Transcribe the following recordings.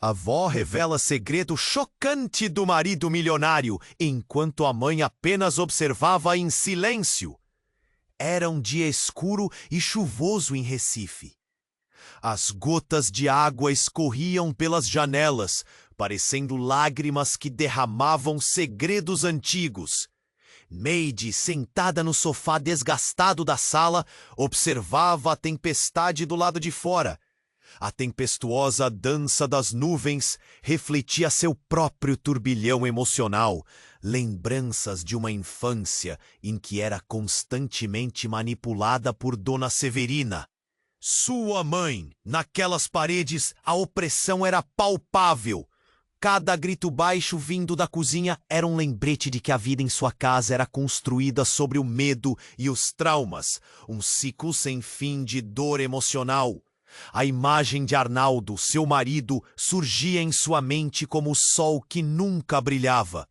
A avó revela segredo chocante do marido milionário, enquanto a mãe apenas observava em silêncio. Era um dia escuro e chuvoso em Recife. As gotas de água escorriam pelas janelas, parecendo lágrimas que derramavam segredos antigos. Neide, sentada no sofá desgastado da sala, observava a tempestade do lado de fora. A tempestuosa dança das nuvens refletia seu próprio turbilhão emocional, lembranças de uma infância em que era constantemente manipulada por Dona Severina. Sua mãe, naquelas paredes, a opressão era palpável. Cada grito baixo vindo da cozinha era um lembrete de que a vida em sua casa era construída sobre o medo e os traumas, um ciclo sem fim de dor emocional. A imagem de Arnaldo, seu marido, surgia em sua mente como o sol que nunca brilhava.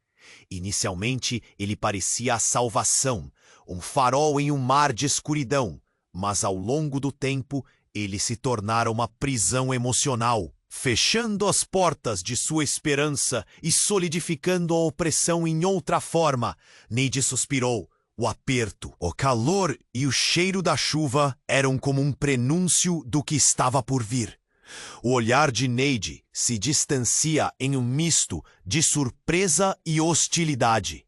Inicialmente, ele parecia a salvação, um farol em um mar de escuridão, mas ao longo do tempo, ele se tornara uma prisão emocional, fechando as portas de sua esperança e solidificando a opressão em outra forma. Neide suspirou. O aperto, o calor e o cheiro da chuva eram como um prenúncio do que estava por vir. O olhar de Neide se distancia em um misto de surpresa e hostilidade,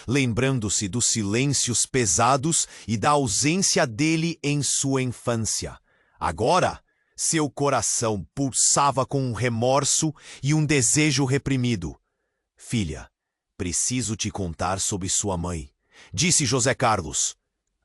lembrando-se dos silêncios pesados e da ausência dele em sua infância. Agora, seu coração pulsava com um remorso e um desejo reprimido. Filha, preciso te contar sobre sua mãe, disse José Carlos.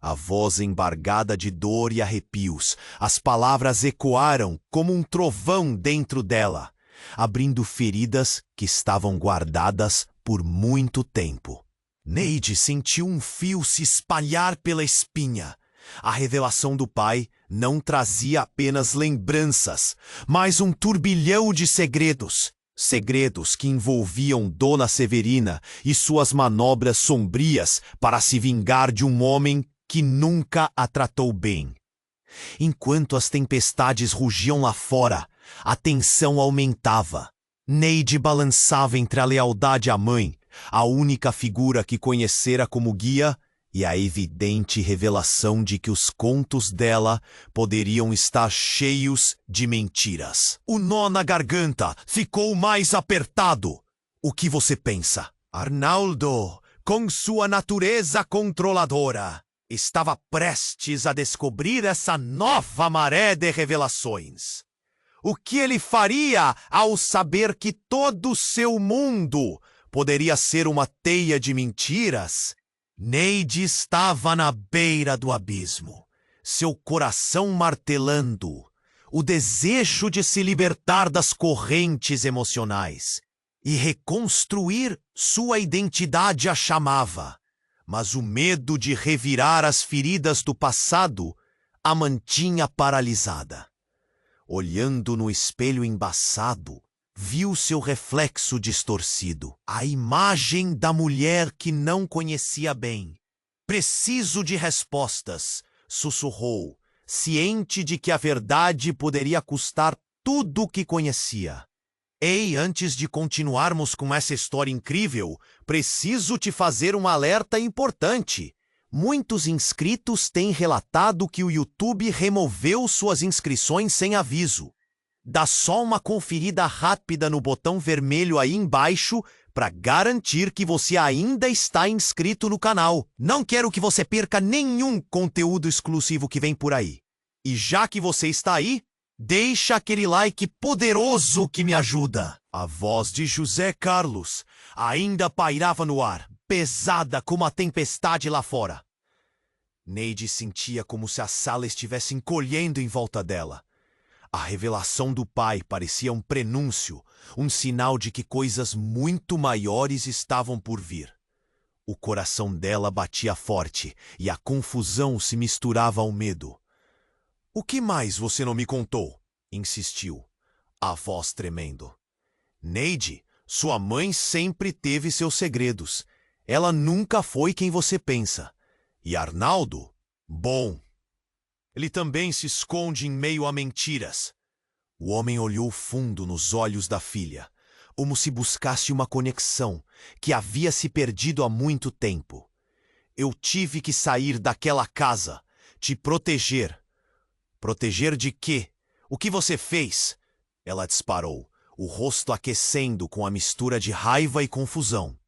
A voz embargada de dor e arrepios, as palavras ecoaram como um trovão dentro dela, abrindo feridas que estavam guardadas por muito tempo. Neide sentiu um fio se espalhar pela espinha. A revelação do pai não trazia apenas lembranças, mas um turbilhão de segredos. Segredos que envolviam Dona Severina e suas manobras sombrias para se vingar de um homem que nunca a tratou bem. Enquanto as tempestades rugiam lá fora, a tensão aumentava. Neide balançava entre a lealdade à mãe, a única figura que conhecera como guia, e a evidente revelação de que os contos dela poderiam estar cheios de mentiras. O nó na garganta ficou mais apertado. O que você pensa? Arnaldo, com sua natureza controladora, estava prestes a descobrir essa nova maré de revelações. O que ele faria ao saber que todo o seu mundo poderia ser uma teia de mentiras? Neide estava na beira do abismo, seu coração martelando, o desejo de se libertar das correntes emocionais e reconstruir sua identidade a chamava, mas o medo de revirar as feridas do passado a mantinha paralisada. Olhando no espelho embaçado, viu seu reflexo distorcido, a imagem da mulher que não conhecia bem. Preciso de respostas, sussurrou, ciente de que a verdade poderia custar tudo o que conhecia. Ei, antes de continuarmos com essa história incrível, preciso te fazer um alerta importante. Muitos inscritos têm relatado que o YouTube removeu suas inscrições sem aviso. Dá só uma conferida rápida no botão vermelho aí embaixo para garantir que você ainda está inscrito no canal. Não quero que você perca nenhum conteúdo exclusivo que vem por aí. E já que você está aí, deixa aquele like poderoso que me ajuda. A voz de José Carlos ainda pairava no ar, pesada como a tempestade lá fora. Neide sentia como se a sala estivesse encolhendo em volta dela. A revelação do pai parecia um prenúncio, um sinal de que coisas muito maiores estavam por vir. O coração dela batia forte e a confusão se misturava ao medo. O que mais você não me contou? Insistiu, a voz tremendo. Neide, sua mãe sempre teve seus segredos. Ela nunca foi quem você pensa. E Arnaldo? Bom, ele também se esconde em meio a mentiras. O homem olhou fundo nos olhos da filha, como se buscasse uma conexão que havia se perdido há muito tempo. Eu tive que sair daquela casa, te proteger. Proteger de quê? O que você fez? Ela disparou, o rosto aquecendo com a mistura de raiva e confusão.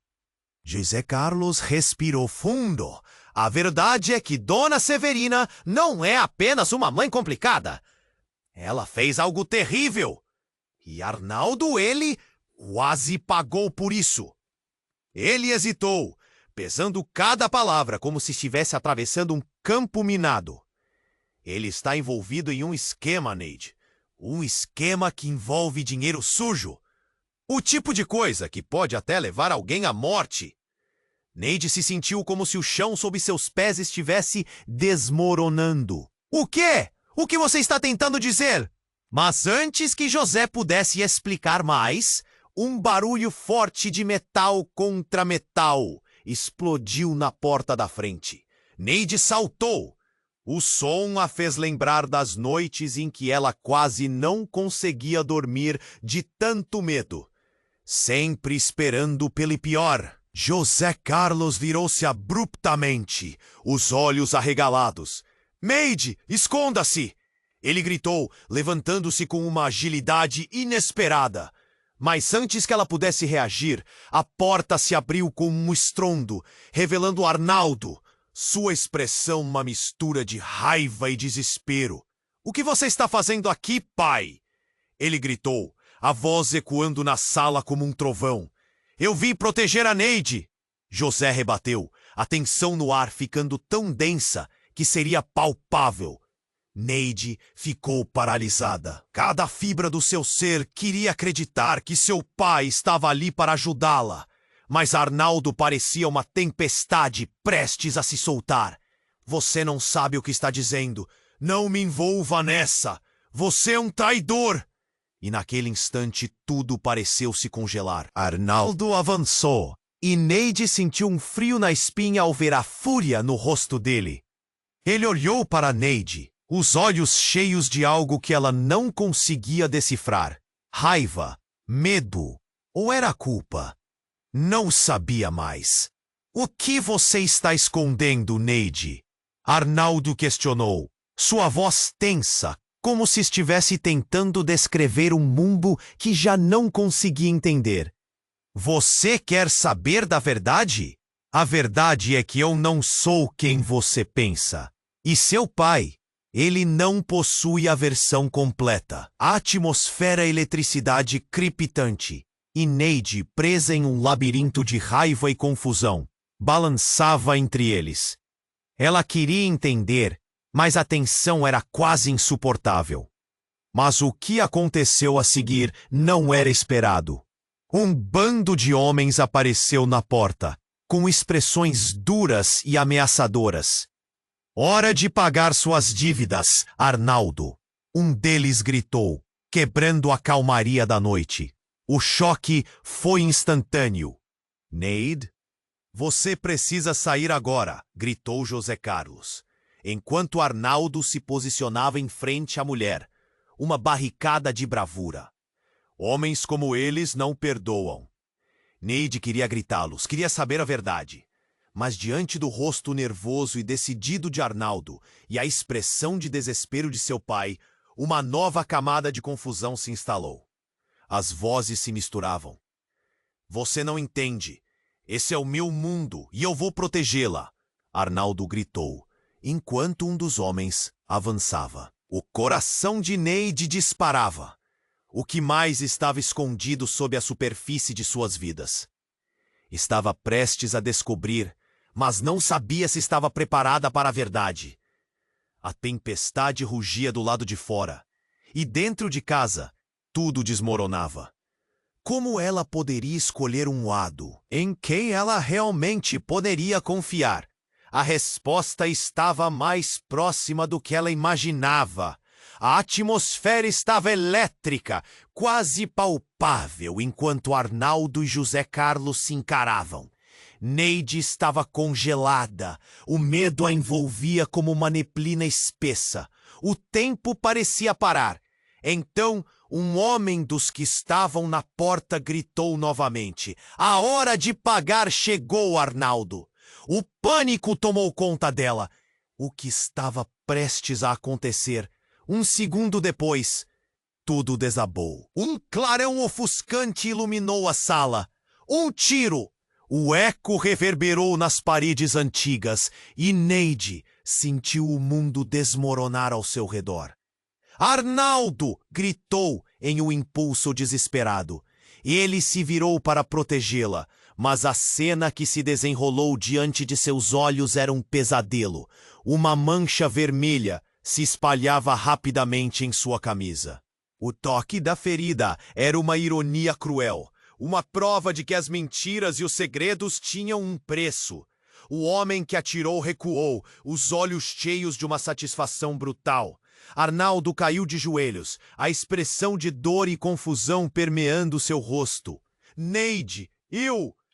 José Carlos respirou fundo. A verdade é que Dona Severina não é apenas uma mãe complicada. Ela fez algo terrível. E Arnaldo, ele quase pagou por isso. Ele hesitou, pesando cada palavra como se estivesse atravessando um campo minado. Ele está envolvido em um esquema, Neide. Um esquema que envolve dinheiro sujo. O tipo de coisa que pode até levar alguém à morte. Neide se sentiu como se o chão sob seus pés estivesse desmoronando. O quê? O que você está tentando dizer? Mas antes que José pudesse explicar mais, um barulho forte de metal contra metal explodiu na porta da frente. Neide saltou. O som a fez lembrar das noites em que ela quase não conseguia dormir de tanto medo, sempre esperando pelo pior. José Carlos virou-se abruptamente, os olhos arregalados. "Neide, esconda-se!" Ele gritou, levantando-se com uma agilidade inesperada. Mas antes que ela pudesse reagir, a porta se abriu com um estrondo, revelando Arnaldo. Sua expressão uma mistura de raiva e desespero. "O que você está fazendo aqui, pai?" Ele gritou, a voz ecoando na sala como um trovão. "Eu vim proteger a Neide!" José rebateu, a tensão no ar ficando tão densa que seria palpável. Neide ficou paralisada. Cada fibra do seu ser queria acreditar que seu pai estava ali para ajudá-la. Mas Arnaldo parecia uma tempestade prestes a se soltar. "Você não sabe o que está dizendo. Não me envolva nessa. Você é um traidor!" E naquele instante tudo pareceu se congelar. Arnaldo avançou, e Neide sentiu um frio na espinha ao ver a fúria no rosto dele. Ele olhou para Neide, os olhos cheios de algo que ela não conseguia decifrar. Raiva, medo, ou era culpa? Não sabia mais. "O que você está escondendo, Neide?" Arnaldo questionou, sua voz tensa, como se estivesse tentando descrever um mundo que já não conseguia entender. "Você quer saber da verdade? A verdade é que eu não sou quem você pensa. E seu pai, ele não possui a versão completa. A atmosfera eletricidade crepitante. E Neide, presa em um labirinto de raiva e confusão, balançava entre eles. Ela queria entender, mas a tensão era quase insuportável. Mas o que aconteceu a seguir não era esperado. Um bando de homens apareceu na porta, com expressões duras e ameaçadoras. "Hora de pagar suas dívidas, Arnaldo!" Um deles gritou, quebrando a calmaria da noite. O choque foi instantâneo. "Neide, você precisa sair agora!" gritou José Carlos, enquanto Arnaldo se posicionava em frente à mulher, uma barricada de bravura. Homens como eles não perdoam. Neide queria gritá-los, queria saber a verdade. Mas diante do rosto nervoso e decidido de Arnaldo e a expressão de desespero de seu pai, uma nova camada de confusão se instalou. As vozes se misturavam. "Você não entende. Esse é o meu mundo e eu vou protegê-la!" Arnaldo gritou, enquanto um dos homens avançava. O coração de Neide disparava. O que mais estava escondido sob a superfície de suas vidas? Estava prestes a descobrir, mas não sabia se estava preparada para a verdade. A tempestade rugia do lado de fora, e dentro de casa, tudo desmoronava. Como ela poderia escolher um lado em quem ela realmente poderia confiar? A resposta estava mais próxima do que ela imaginava. A atmosfera estava elétrica, quase palpável, enquanto Arnaldo e José Carlos se encaravam. Neide estava congelada. O medo a envolvia como uma neblina espessa. O tempo parecia parar. Então, um homem dos que estavam na porta gritou novamente. A hora de pagar chegou, Arnaldo. O pânico tomou conta dela. O que estava prestes a acontecer? Um segundo depois, tudo desabou. Um clarão ofuscante iluminou a sala. Um tiro! O eco reverberou nas paredes antigas e Neide sentiu o mundo desmoronar ao seu redor. Arnaldo! Gritou em um impulso desesperado. Ele se virou para protegê-la, mas a cena que se desenrolou diante de seus olhos era um pesadelo. Uma mancha vermelha se espalhava rapidamente em sua camisa. O toque da ferida era uma ironia cruel, uma prova de que as mentiras e os segredos tinham um preço. O homem que atirou recuou, os olhos cheios de uma satisfação brutal. Arnaldo caiu de joelhos, a expressão de dor e confusão permeando seu rosto. Neide,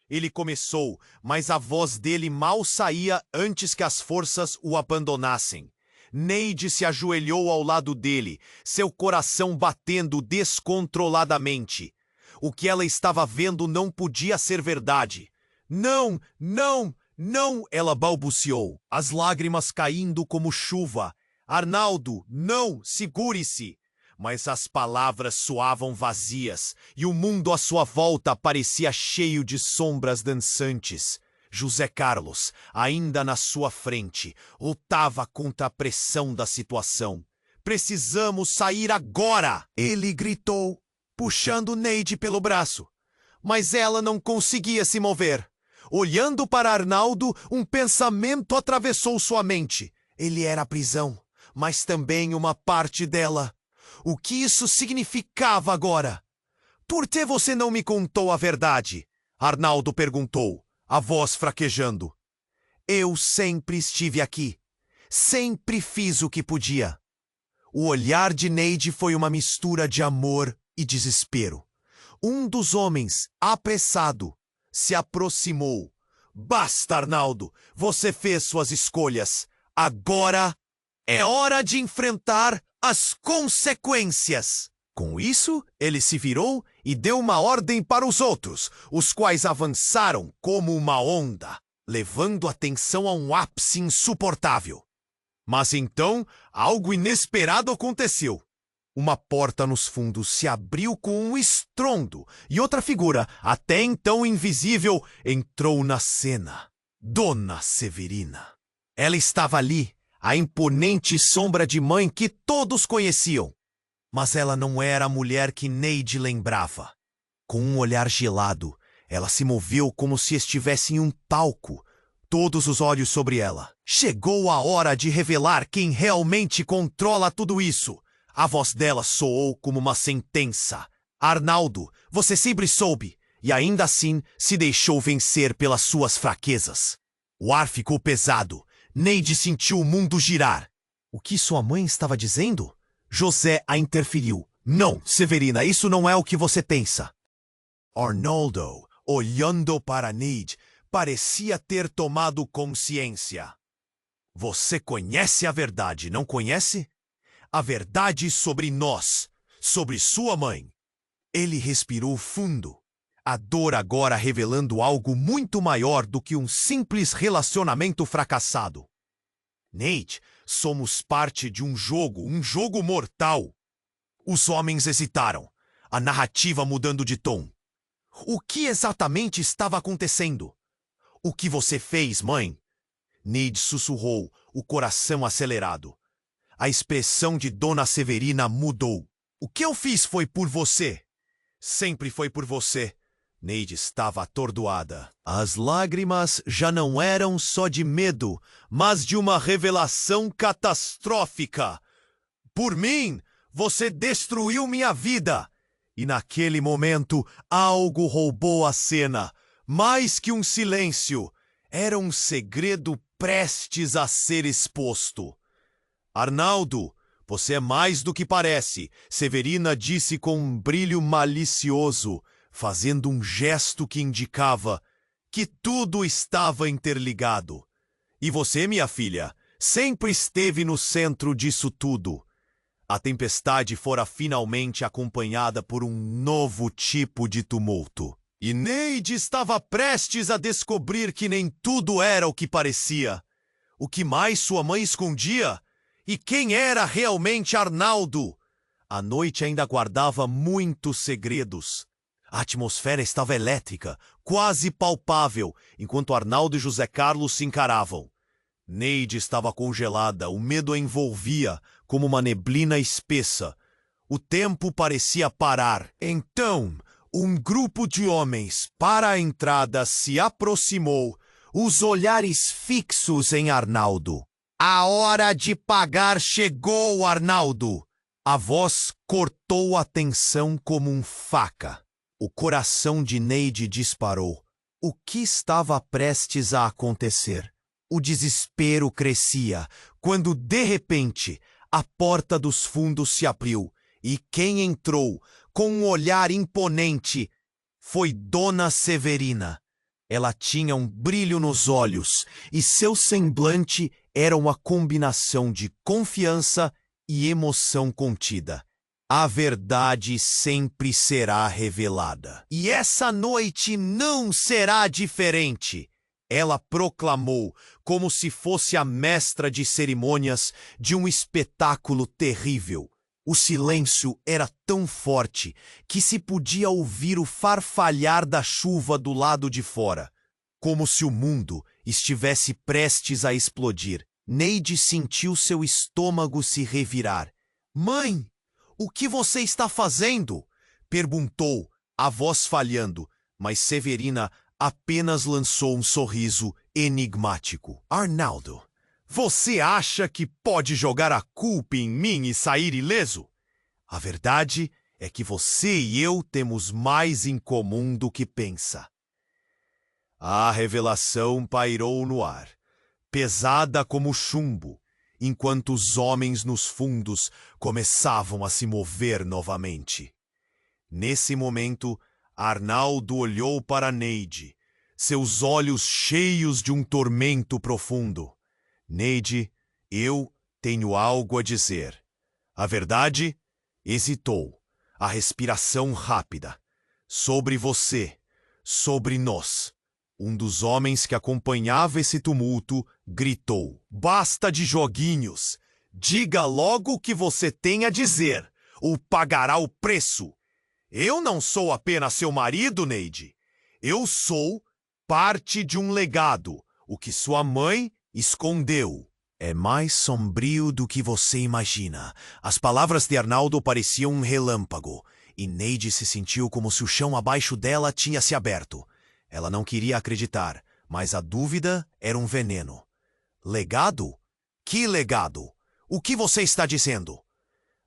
ele começou, mas a voz dele mal saía antes que as forças o abandonassem. Neide se ajoelhou ao lado dele, seu coração batendo descontroladamente. O que ela estava vendo não podia ser verdade. Não, não, não, ela balbuciou, as lágrimas caindo como chuva. Arnaldo, não, segure-se! Mas as palavras soavam vazias e o mundo à sua volta parecia cheio de sombras dançantes. José Carlos, ainda na sua frente, lutava contra a pressão da situação. Precisamos sair agora! Ele gritou, puxando Neide pelo braço. Mas ela não conseguia se mover. Olhando para Arnaldo, um pensamento atravessou sua mente. Ele era a prisão, mas também uma parte dela. O que isso significava agora? Por que você não me contou a verdade? Arnaldo perguntou, a voz fraquejando. Eu sempre estive aqui. Sempre fiz o que podia. O olhar de Neide foi uma mistura de amor e desespero. Um dos homens, apressado, se aproximou. Basta, Arnaldo. Você fez suas escolhas. Agora é hora de enfrentar as consequências. Com isso, ele se virou e deu uma ordem para os outros, os quais avançaram como uma onda, levando a tensão a um ápice insuportável. Mas então, algo inesperado aconteceu. Uma porta nos fundos se abriu com um estrondo e outra figura, até então invisível, entrou na cena. Dona Severina. Ela estava ali, a imponente sombra de mãe que todos conheciam. Mas ela não era a mulher que Neide lembrava. Com um olhar gelado, ela se moveu como se estivesse em um palco, todos os olhos sobre ela. Chegou a hora de revelar quem realmente controla tudo isso. A voz dela soou como uma sentença. Arnaldo, você sempre soube, e ainda assim se deixou vencer pelas suas fraquezas. O ar ficou pesado. Neide sentiu o mundo girar. O que sua mãe estava dizendo? José a interferiu. Não, Severina, isso não é o que você pensa. Arnaldo, olhando para Neide, parecia ter tomado consciência. Você conhece a verdade, não conhece? A verdade sobre nós, sobre sua mãe. Ele respirou fundo, a dor agora revelando algo muito maior do que um simples relacionamento fracassado. Neide, somos parte de um jogo mortal. Os homens hesitaram, a narrativa mudando de tom. O que exatamente estava acontecendo? O que você fez, mãe? Neide sussurrou, o coração acelerado. A expressão de Dona Severina mudou. O que eu fiz foi por você. Sempre foi por você. Neide estava atordoada. As lágrimas já não eram só de medo, mas de uma revelação catastrófica. Por mim, você destruiu minha vida. E naquele momento, algo roubou a cena. Mais que um silêncio, era um segredo prestes a ser exposto. Arnaldo, você é mais do que parece, Severina disse com um brilho malicioso, fazendo um gesto que indicava que tudo estava interligado. E você, minha filha, sempre esteve no centro disso tudo. A tempestade fora finalmente acompanhada por um novo tipo de tumulto. E Neide estava prestes a descobrir que nem tudo era o que parecia. O que mais sua mãe escondia? E quem era realmente Arnaldo? A noite ainda guardava muitos segredos. A atmosfera estava elétrica, quase palpável, enquanto Arnaldo e José Carlos se encaravam. Neide estava congelada, o medo a envolvia como uma neblina espessa. O tempo parecia parar. Então, um grupo de homens, para a entrada, se aproximou, os olhares fixos em Arnaldo. A hora de pagar chegou, Arnaldo! A voz cortou a tensão como um faca. O coração de Neide disparou. O que estava prestes a acontecer? O desespero crescia, quando, de repente, a porta dos fundos se abriu, e quem entrou, com um olhar imponente, foi Dona Severina. Ela tinha um brilho nos olhos, e seu semblante era uma combinação de confiança e emoção contida. A verdade sempre será revelada. E essa noite não será diferente. Ela proclamou, como se fosse a mestra de cerimônias de um espetáculo terrível. O silêncio era tão forte que se podia ouvir o farfalhar da chuva do lado de fora, como se o mundo estivesse prestes a explodir. Neide sentiu seu estômago se revirar. "Mãe, o que você está fazendo?" perguntou, a voz falhando, mas Severina apenas lançou um sorriso enigmático. "Arnaldo, você acha que pode jogar a culpa em mim e sair ileso? A verdade é que você e eu temos mais em comum do que pensa." A revelação pairou no ar, pesada como chumbo, enquanto os homens nos fundos começavam a se mover novamente. Nesse momento, Arnaldo olhou para Neide, seus olhos cheios de um tormento profundo. "Neide, eu tenho algo a dizer." A verdade hesitou, a respiração rápida. "Sobre você, sobre nós." Um dos homens que acompanhava esse tumulto gritou: "Basta de joguinhos! Diga logo o que você tem a dizer, ou pagará o preço. Eu não sou apenas seu marido, Neide. Eu sou parte de um legado, o que sua mãe escondeu." "É mais sombrio do que você imagina." As palavras de Arnaldo pareciam um relâmpago, e Neide se sentiu como se o chão abaixo dela tinha se aberto. Ela não queria acreditar, mas a dúvida era um veneno. "Legado? Que legado? O que você está dizendo?"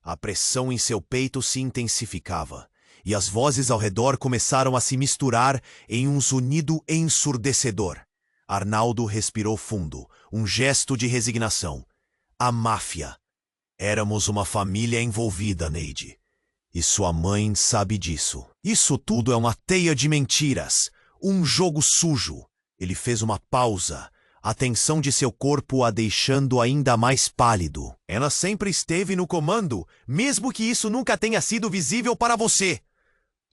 A pressão em seu peito se intensificava, e as vozes ao redor começaram a se misturar em um zunido ensurdecedor. Arnaldo respirou fundo, um gesto de resignação. "A máfia. Éramos uma família envolvida, Neide. E sua mãe sabe disso. Isso tudo é uma teia de mentiras. Um jogo sujo." Ele fez uma pausa, a tensão de seu corpo a deixando ainda mais pálido. "Ela sempre esteve no comando, mesmo que isso nunca tenha sido visível para você."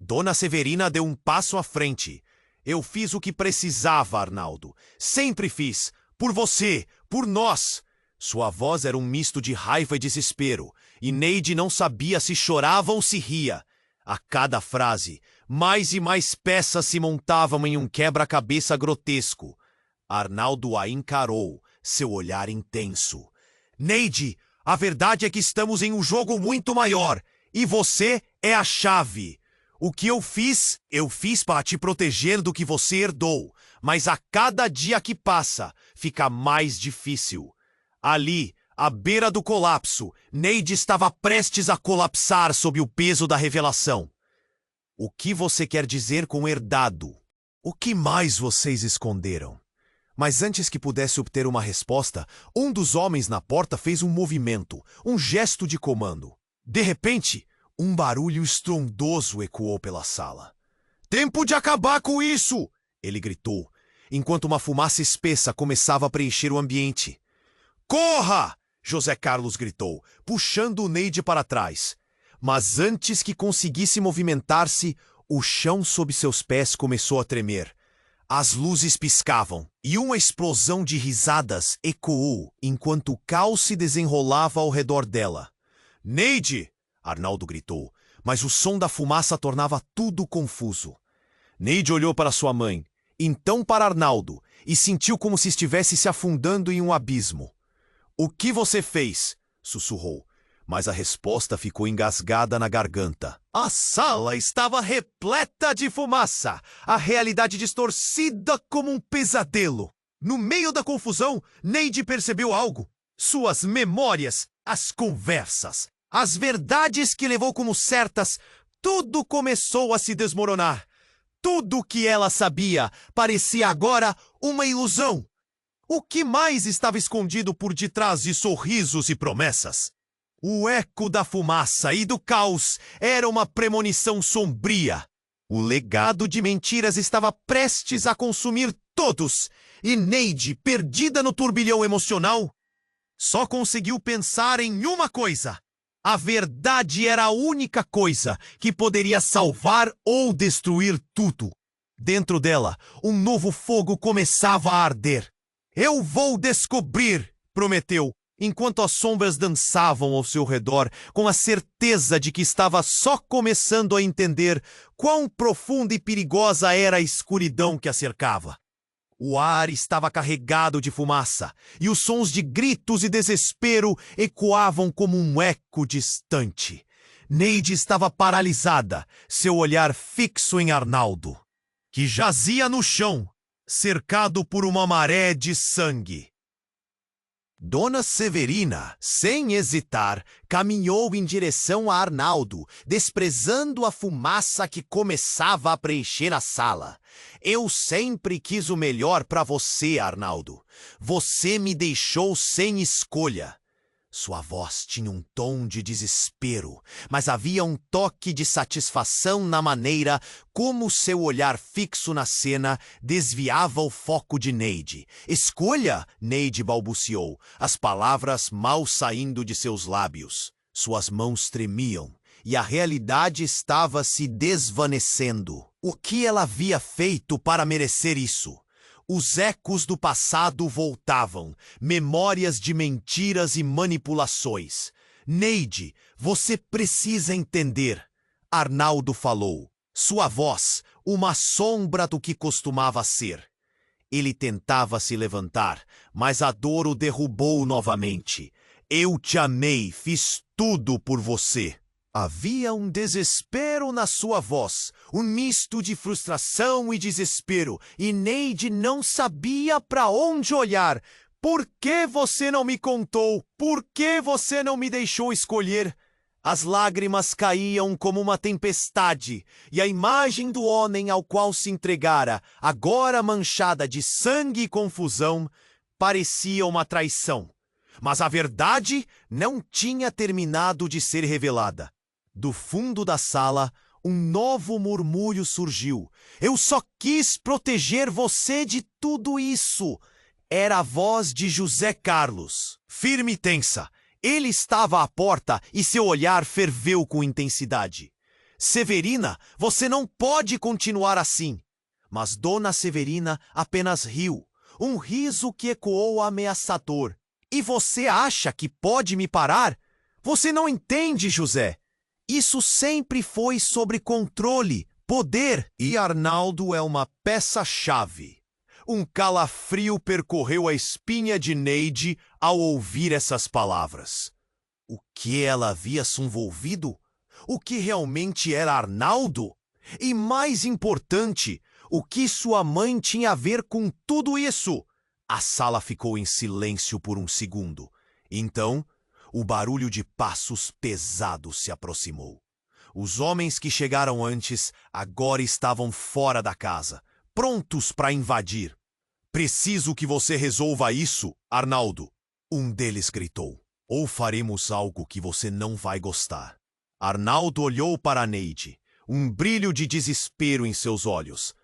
Dona Severina deu um passo à frente. "Eu fiz o que precisava, Arnaldo. Sempre fiz. Por você, por nós." Sua voz era um misto de raiva e desespero, e Neide não sabia se chorava ou se ria. A cada frase, mais e mais peças se montavam em um quebra-cabeça grotesco. Arnaldo a encarou, seu olhar intenso. "Neide, a verdade é que estamos em um jogo muito maior, e você é a chave. O que eu fiz para te proteger do que você herdou, mas a cada dia que passa, fica mais difícil." Ali, à beira do colapso, Neide estava prestes a colapsar sob o peso da revelação. "O que você quer dizer com herdado? O que mais vocês esconderam?" Mas antes que pudesse obter uma resposta, um dos homens na porta fez um movimento, um gesto de comando. De repente, um barulho estrondoso ecoou pela sala. "Tempo de acabar com isso!" ele gritou, enquanto uma fumaça espessa começava a preencher o ambiente. "Corra! José Carlos gritou, puxando Neide para trás. Mas antes que conseguisse movimentar-se, o chão sob seus pés começou a tremer. As luzes piscavam e uma explosão de risadas ecoou enquanto o caos se desenrolava ao redor dela. Neide! Arnaldo gritou, mas o som da fumaça tornava tudo confuso. Neide olhou para sua mãe, então para Arnaldo, e sentiu como se estivesse se afundando em um abismo. O que você fez? Sussurrou, mas a resposta ficou engasgada na garganta. A sala estava repleta de fumaça, a realidade distorcida como um pesadelo. No meio da confusão, Neide percebeu algo. Suas memórias, as conversas, as verdades que levou como certas, tudo começou a se desmoronar. Tudo o que ela sabia parecia agora uma ilusão. O que mais estava escondido por detrás de sorrisos e promessas? O eco da fumaça e do caos era uma premonição sombria. O legado de mentiras estava prestes a consumir todos, e Neide, perdida no turbilhão emocional, só conseguiu pensar em uma coisa. A verdade era a única coisa que poderia salvar ou destruir tudo. Dentro dela, um novo fogo começava a arder. Eu vou descobrir, prometeu, enquanto as sombras dançavam ao seu redor, com a certeza de que estava só começando a entender quão profunda e perigosa era a escuridão que a cercava. O ar estava carregado de fumaça, e os sons de gritos e desespero ecoavam como um eco distante. Neide estava paralisada, seu olhar fixo em Arnaldo, que jazia no chão, cercado por uma maré de sangue. Dona Severina, sem hesitar, caminhou em direção a Arnaldo, desprezando a fumaça que começava a preencher a sala. Eu sempre quis o melhor para você, Arnaldo. Você me deixou sem escolha. Sua voz tinha um tom de desespero, mas havia um toque de satisfação na maneira como seu olhar fixo na cena desviava o foco de Neide. Escolha? Neide balbuciou, as palavras mal saindo de seus lábios. Suas mãos tremiam e a realidade estava se desvanecendo. O que ela havia feito para merecer isso? Os ecos do passado voltavam, memórias de mentiras e manipulações. Neide, você precisa entender. Arnaldo falou, sua voz, uma sombra do que costumava ser. Ele tentava se levantar, mas a dor o derrubou novamente. Eu te amei, fiz tudo por você. Havia um desespero na sua voz, um misto de frustração e desespero, e Neide não sabia para onde olhar. Por que você não me contou? Por que você não me deixou escolher? As lágrimas caíam como uma tempestade, e a imagem do homem ao qual se entregara, agora manchada de sangue e confusão, parecia uma traição. Mas a verdade não tinha terminado de ser revelada. Do fundo da sala, um novo murmúrio surgiu. Eu só quis proteger você de tudo isso. Era a voz de José Carlos, firme e tensa. Ele estava à porta e seu olhar ferveu com intensidade. Severina, você não pode continuar assim. Mas Dona Severina apenas riu, um riso que ecoou ameaçador. E você acha que pode me parar? Você não entende, José. Isso sempre foi sobre controle, poder, e Arnaldo é uma peça-chave. Um calafrio percorreu a espinha de Neide ao ouvir essas palavras. O que ela havia se envolvido? O que realmente era Arnaldo? E mais importante, o que sua mãe tinha a ver com tudo isso? A sala ficou em silêncio por um segundo. Então, o barulho de passos pesados se aproximou. Os homens que chegaram antes agora estavam fora da casa, prontos para invadir. Preciso que você resolva isso, Arnaldo. Um deles gritou. Ou faremos algo que você não vai gostar. Arnaldo olhou para Neide, um brilho de desespero em seus olhos.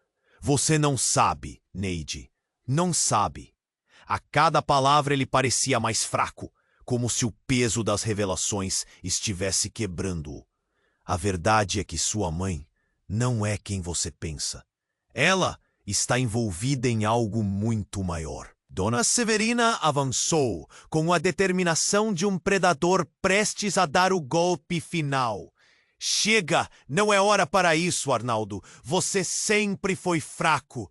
Você não sabe, Neide. Não sabe. A cada palavra ele parecia mais fraco, como se o peso das revelações estivesse quebrando-o. A verdade é que sua mãe não é quem você pensa. Ela está envolvida em algo muito maior. Dona Severina avançou com a determinação de um predador prestes a dar o golpe final. Chega! Não é hora para isso, Arnaldo. Você sempre foi fraco.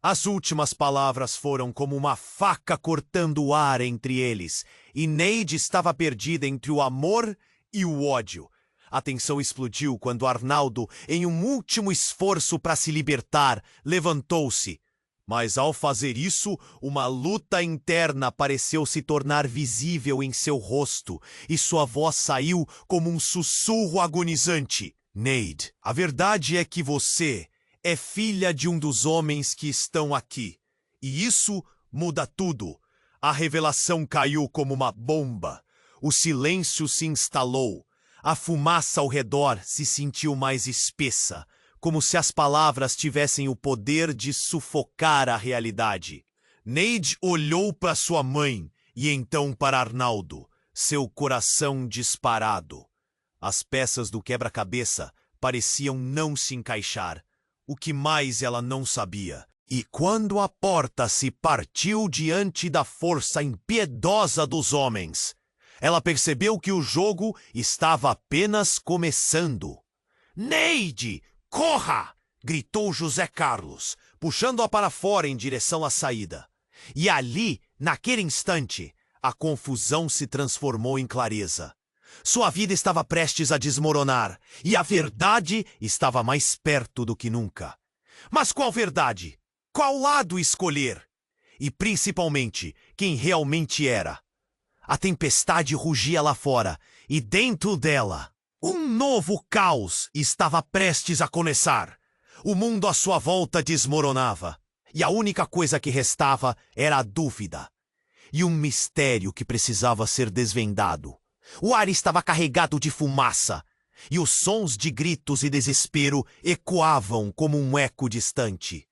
As últimas palavras foram como uma faca cortando o ar entre eles, e Neide estava perdida entre o amor e o ódio. A tensão explodiu quando Arnaldo, em um último esforço para se libertar, levantou-se. Mas ao fazer isso, uma luta interna pareceu se tornar visível em seu rosto, e sua voz saiu como um sussurro agonizante. Neide, a verdade é que você é filha de um dos homens que estão aqui. E isso muda tudo. A revelação caiu como uma bomba. O silêncio se instalou. A fumaça ao redor se sentiu mais espessa, como se as palavras tivessem o poder de sufocar a realidade. Neide olhou para sua mãe e então para Arnaldo, seu coração disparado. As peças do quebra-cabeça pareciam não se encaixar. O que mais ela não sabia. E quando a porta se partiu diante da força impiedosa dos homens, ela percebeu que o jogo estava apenas começando. Neide, corra! Gritou José Carlos, puxando-a para fora em direção à saída. E ali, naquele instante, a confusão se transformou em clareza. Sua vida estava prestes a desmoronar, e a verdade estava mais perto do que nunca. Mas qual verdade? Qual lado escolher? E principalmente, quem realmente era? A tempestade rugia lá fora, e dentro dela, um novo caos estava prestes a começar. O mundo à sua volta desmoronava, e a única coisa que restava era a dúvida. E um mistério que precisava ser desvendado. O ar estava carregado de fumaça, e os sons de gritos e desespero ecoavam como um eco distante.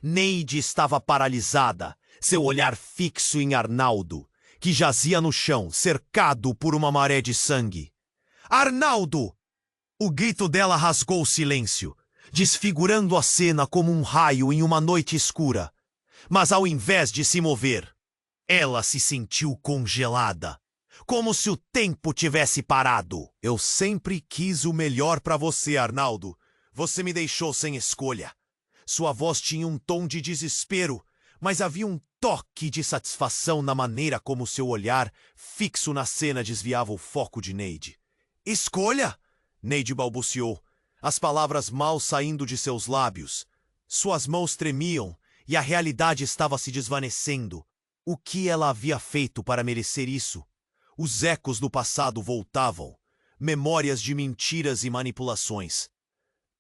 Neide estava paralisada, seu olhar fixo em Arnaldo, que jazia no chão, cercado por uma maré de sangue. Arnaldo! O grito dela rasgou o silêncio, desfigurando a cena como um raio em uma noite escura. Mas ao invés de se mover, ela se sentiu congelada. Como se o tempo tivesse parado. Eu sempre quis o melhor para você, Arnaldo. Você me deixou sem escolha. Sua voz tinha um tom de desespero, mas havia um toque de satisfação na maneira como seu olhar, fixo na cena, desviava o foco de Neide. Escolha? Neide balbuciou, as palavras mal saindo de seus lábios. Suas mãos tremiam e a realidade estava se desvanecendo. O que ela havia feito para merecer isso? Os ecos do passado voltavam, memórias de mentiras e manipulações.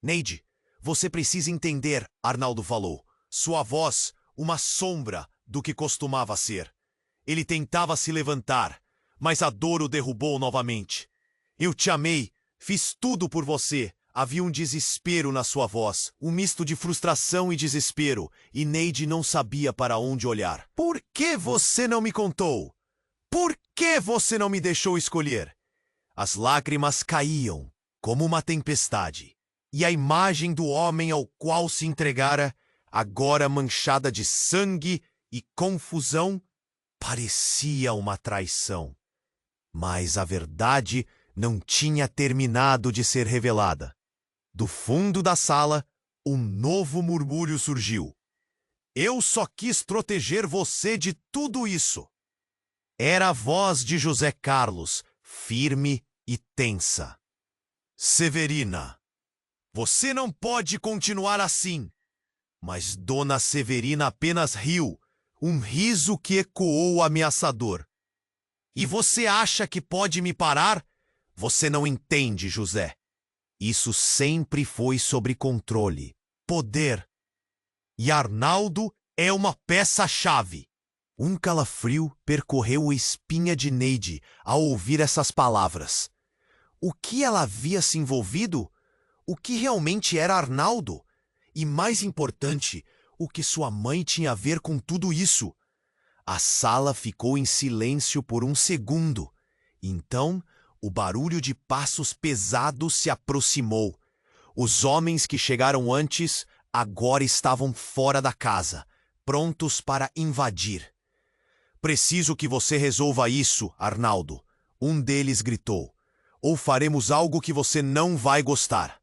Neide, você precisa entender, Arnaldo falou. Sua voz, uma sombra do que costumava ser. Ele tentava se levantar, mas a dor o derrubou novamente. Eu te amei, fiz tudo por você. Havia um desespero na sua voz, um misto de frustração e desespero, e Neide não sabia para onde olhar. Por que você não me contou? Por que você não me deixou escolher? As lágrimas caíam, como uma tempestade, e a imagem do homem ao qual se entregara, agora manchada de sangue e confusão, parecia uma traição. Mas a verdade não tinha terminado de ser revelada. Do fundo da sala, um novo murmúrio surgiu. Eu só quis proteger você de tudo isso. Era a voz de José Carlos, firme e tensa. Severina, você não pode continuar assim. Mas Dona Severina apenas riu, um riso que ecoou ameaçador. E você acha que pode me parar? Você não entende, José. Isso sempre foi sobre controle, poder. E Arnaldo é uma peça-chave. Um calafrio percorreu a espinha de Neide ao ouvir essas palavras. O que ela havia se envolvido? O que realmente era Arnaldo? E mais importante, o que sua mãe tinha a ver com tudo isso? A sala ficou em silêncio por um segundo, Então, o barulho de passos pesados se aproximou. Os homens que chegaram antes agora estavam fora da casa, prontos para invadir. Preciso que você resolva isso, Arnaldo. Um deles gritou. Ou faremos algo que você não vai gostar.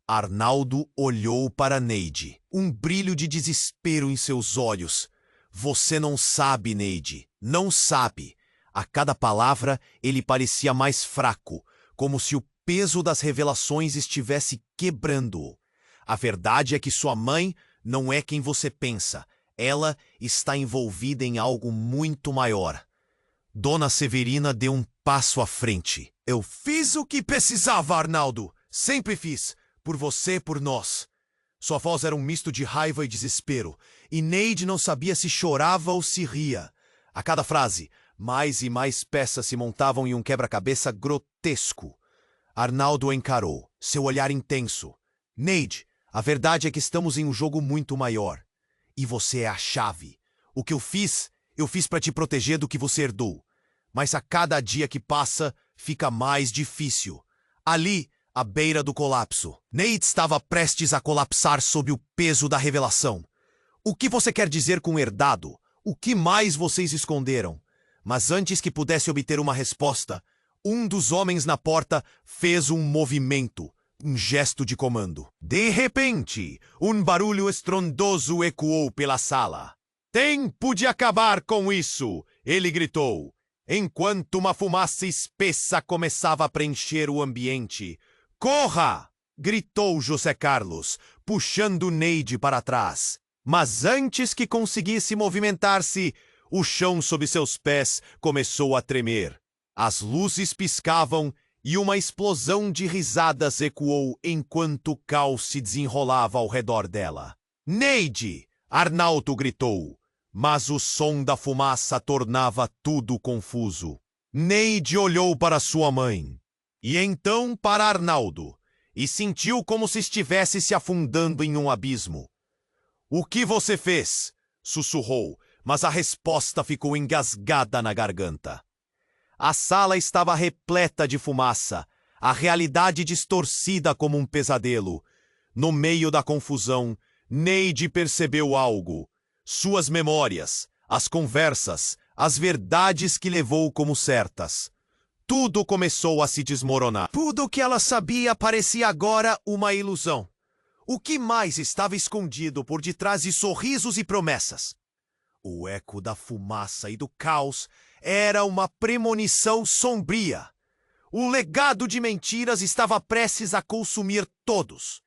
Arnaldo olhou para Neide, um brilho de desespero em seus olhos. Você não sabe, Neide, não sabe. A cada palavra ele parecia mais fraco, como se o peso das revelações estivesse quebrando-o. A verdade é que sua mãe não é quem você pensa. Ela está envolvida em algo muito maior. Dona Severina deu um passo à frente. Eu fiz o que precisava, Arnaldo. Sempre fiz. Por você, por nós. Sua voz era um misto de raiva e desespero. E Neide não sabia se chorava ou se ria. A cada frase, mais e mais peças se montavam em um quebra-cabeça grotesco. Arnaldo encarou, seu olhar intenso. Neide, a verdade é que estamos em um jogo muito maior. E você é a chave. O que eu fiz para te proteger do que você herdou. Mas a cada dia que passa, fica mais difícil. Ali, à beira do colapso, Neide estava prestes a colapsar sob o peso da revelação. O que você quer dizer com herdado? O que mais vocês esconderam? Mas antes que pudesse obter uma resposta, um dos homens na porta fez um movimento. Um gesto de comando. De repente, um barulho estrondoso ecoou pela sala. Tempo de acabar com isso! Ele gritou, enquanto uma fumaça espessa começava a preencher o ambiente. Corra! Gritou José Carlos, puxando Neide para trás. Mas antes que conseguisse movimentar-se, o chão sob seus pés começou a tremer. As luzes piscavam e uma explosão de risadas ecoou enquanto o caos se desenrolava ao redor dela. Neide! Arnaldo gritou, mas o som da fumaça tornava tudo confuso. Neide olhou para sua mãe, e então para Arnaldo, e sentiu como se estivesse se afundando em um abismo. O que você fez? Sussurrou, mas a resposta ficou engasgada na garganta. A sala estava repleta de fumaça, a realidade distorcida como um pesadelo. No meio da confusão, Neide percebeu algo. Suas memórias, as conversas, as verdades que levou como certas. Tudo começou a se desmoronar. Tudo o que ela sabia parecia agora uma ilusão. O que mais estava escondido por detrás de sorrisos e promessas? O eco da fumaça e do caos era uma premonição sombria. O legado de mentiras estava prestes a consumir todos.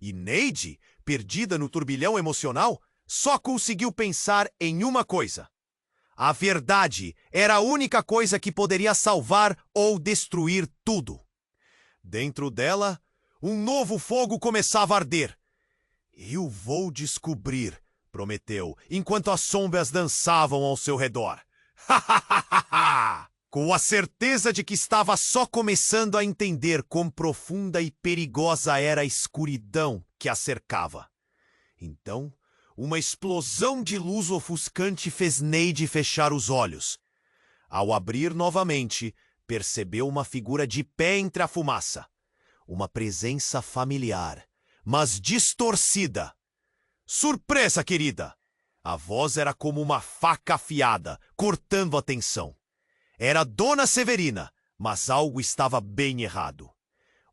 E Neide, perdida no turbilhão emocional, só conseguiu pensar em uma coisa. A verdade era a única coisa que poderia salvar ou destruir tudo. Dentro dela, um novo fogo começava a arder. Eu vou descobrir, prometeu, enquanto as sombras dançavam ao seu redor. Com a certeza de que estava só começando a entender quão profunda e perigosa era a escuridão que a cercava. Então, uma explosão de luz ofuscante fez Neide fechar os olhos. Ao abrir novamente, percebeu uma figura de pé entre a fumaça. Uma presença familiar, mas distorcida. Surpresa, querida! A voz era como uma faca afiada, cortando a tensão. Era Dona Severina, mas algo estava bem errado.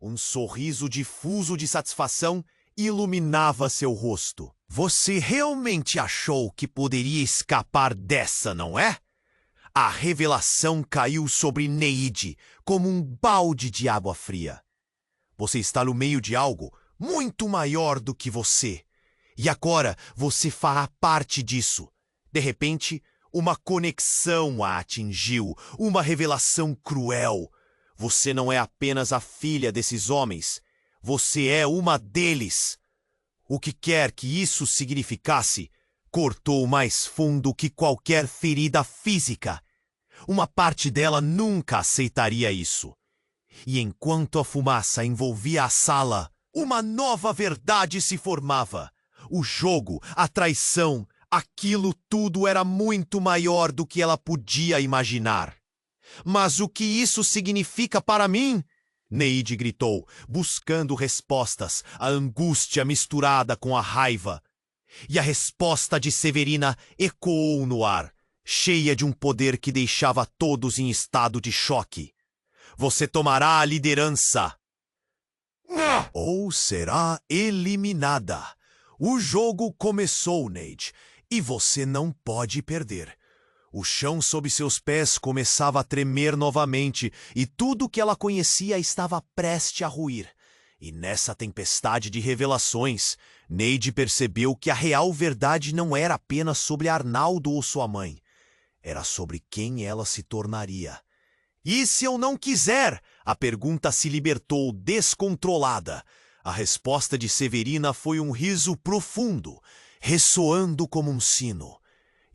Um sorriso difuso de satisfação iluminava seu rosto. Você realmente achou que poderia escapar dessa, não é? A revelação caiu sobre Neide como um balde de água fria. Você está no meio de algo muito maior do que você. E agora você fará parte disso. De repente, uma conexão a atingiu, uma revelação cruel. Você não é apenas a filha desses homens. Você é uma deles. O que quer que isso significasse, cortou mais fundo que qualquer ferida física. Uma parte dela nunca aceitaria isso. E enquanto a fumaça envolvia a sala, uma nova verdade se formava. O jogo, a traição, aquilo tudo era muito maior do que ela podia imaginar. Mas o que isso significa para mim? Neide gritou, buscando respostas, a angústia misturada com a raiva. E a resposta de Severina ecoou no ar, cheia de um poder que deixava todos em estado de choque. Você tomará a liderança. Ou será eliminada. O jogo começou, Neide, e você não pode perder. O chão sob seus pés começava a tremer novamente e tudo que ela conhecia estava prestes a ruir. E nessa tempestade de revelações, Neide percebeu que a real verdade não era apenas sobre Arnaldo ou sua mãe. Era sobre quem ela se tornaria. E se eu não quiser? A pergunta se libertou descontrolada. A resposta de Severina foi um riso profundo, ressoando como um sino.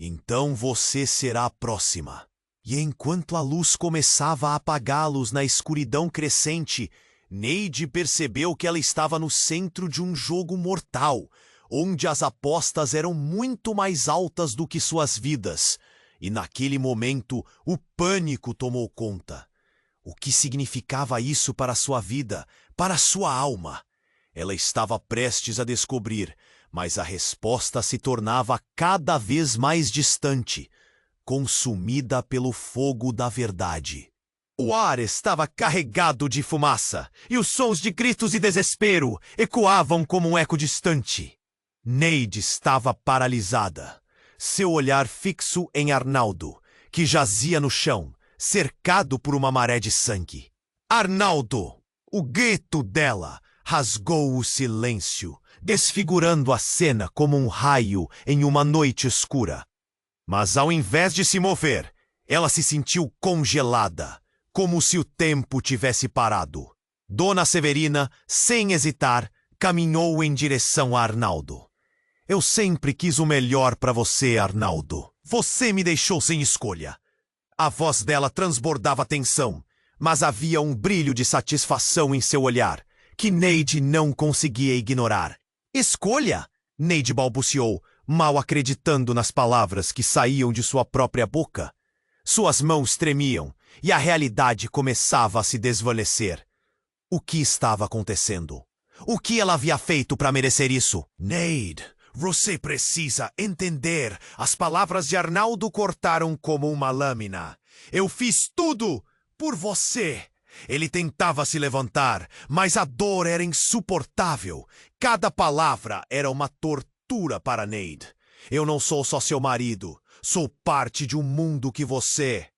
Então você será a próxima. E enquanto a luz começava a apagá-los na escuridão crescente, Neide percebeu que ela estava no centro de um jogo mortal, onde as apostas eram muito mais altas do que suas vidas. E naquele momento, o pânico tomou conta. O que significava isso para sua vida, para sua alma? Ela estava prestes a descobrir, mas a resposta se tornava cada vez mais distante, consumida pelo fogo da verdade. O ar estava carregado de fumaça, e os sons de gritos e desespero ecoavam como um eco distante. Neide estava paralisada, seu olhar fixo em Arnaldo, que jazia no chão, cercado por uma maré de sangue. Arnaldo! O grito dela rasgou o silêncio, desfigurando a cena como um raio em uma noite escura. Mas ao invés de se mover, ela se sentiu congelada, como se o tempo tivesse parado. Dona Severina, sem hesitar, caminhou em direção a Arnaldo. Eu sempre quis o melhor para você, Arnaldo. Você me deixou sem escolha. A voz dela transbordava tensão, mas havia um brilho de satisfação em seu olhar, que Neide não conseguia ignorar. Escolha? Neide balbuciou, mal acreditando nas palavras que saíam de sua própria boca. Suas mãos tremiam, e a realidade começava a se desvanecer. O que estava acontecendo? O que ela havia feito para merecer isso? Neide, você precisa entender. As palavras de Arnaldo cortaram como uma lâmina. Eu fiz tudo por você. Ele tentava se levantar, mas a dor era insuportável. Cada palavra era uma tortura para Neide. Eu não sou só seu marido. Sou parte de um mundo que você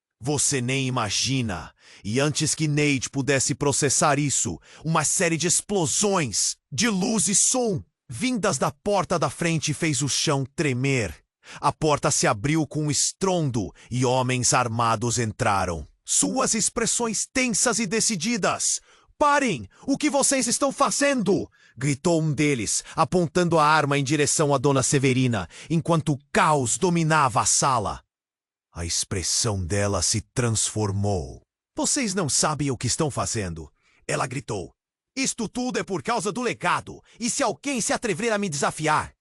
nem imagina. E antes que Neide pudesse processar isso, uma série de explosões, de luz e som, vindas da porta da frente fez o chão tremer. A porta se abriu com um estrondo e homens armados entraram. Suas expressões tensas e decididas. Parem! O que vocês estão fazendo? Gritou um deles, apontando a arma em direção a Dona Severina, enquanto o caos dominava a sala. A expressão dela se transformou. Vocês não sabem o que estão fazendo. Ela gritou. Isto tudo é por causa do legado, e se alguém se atrever a me desafiar.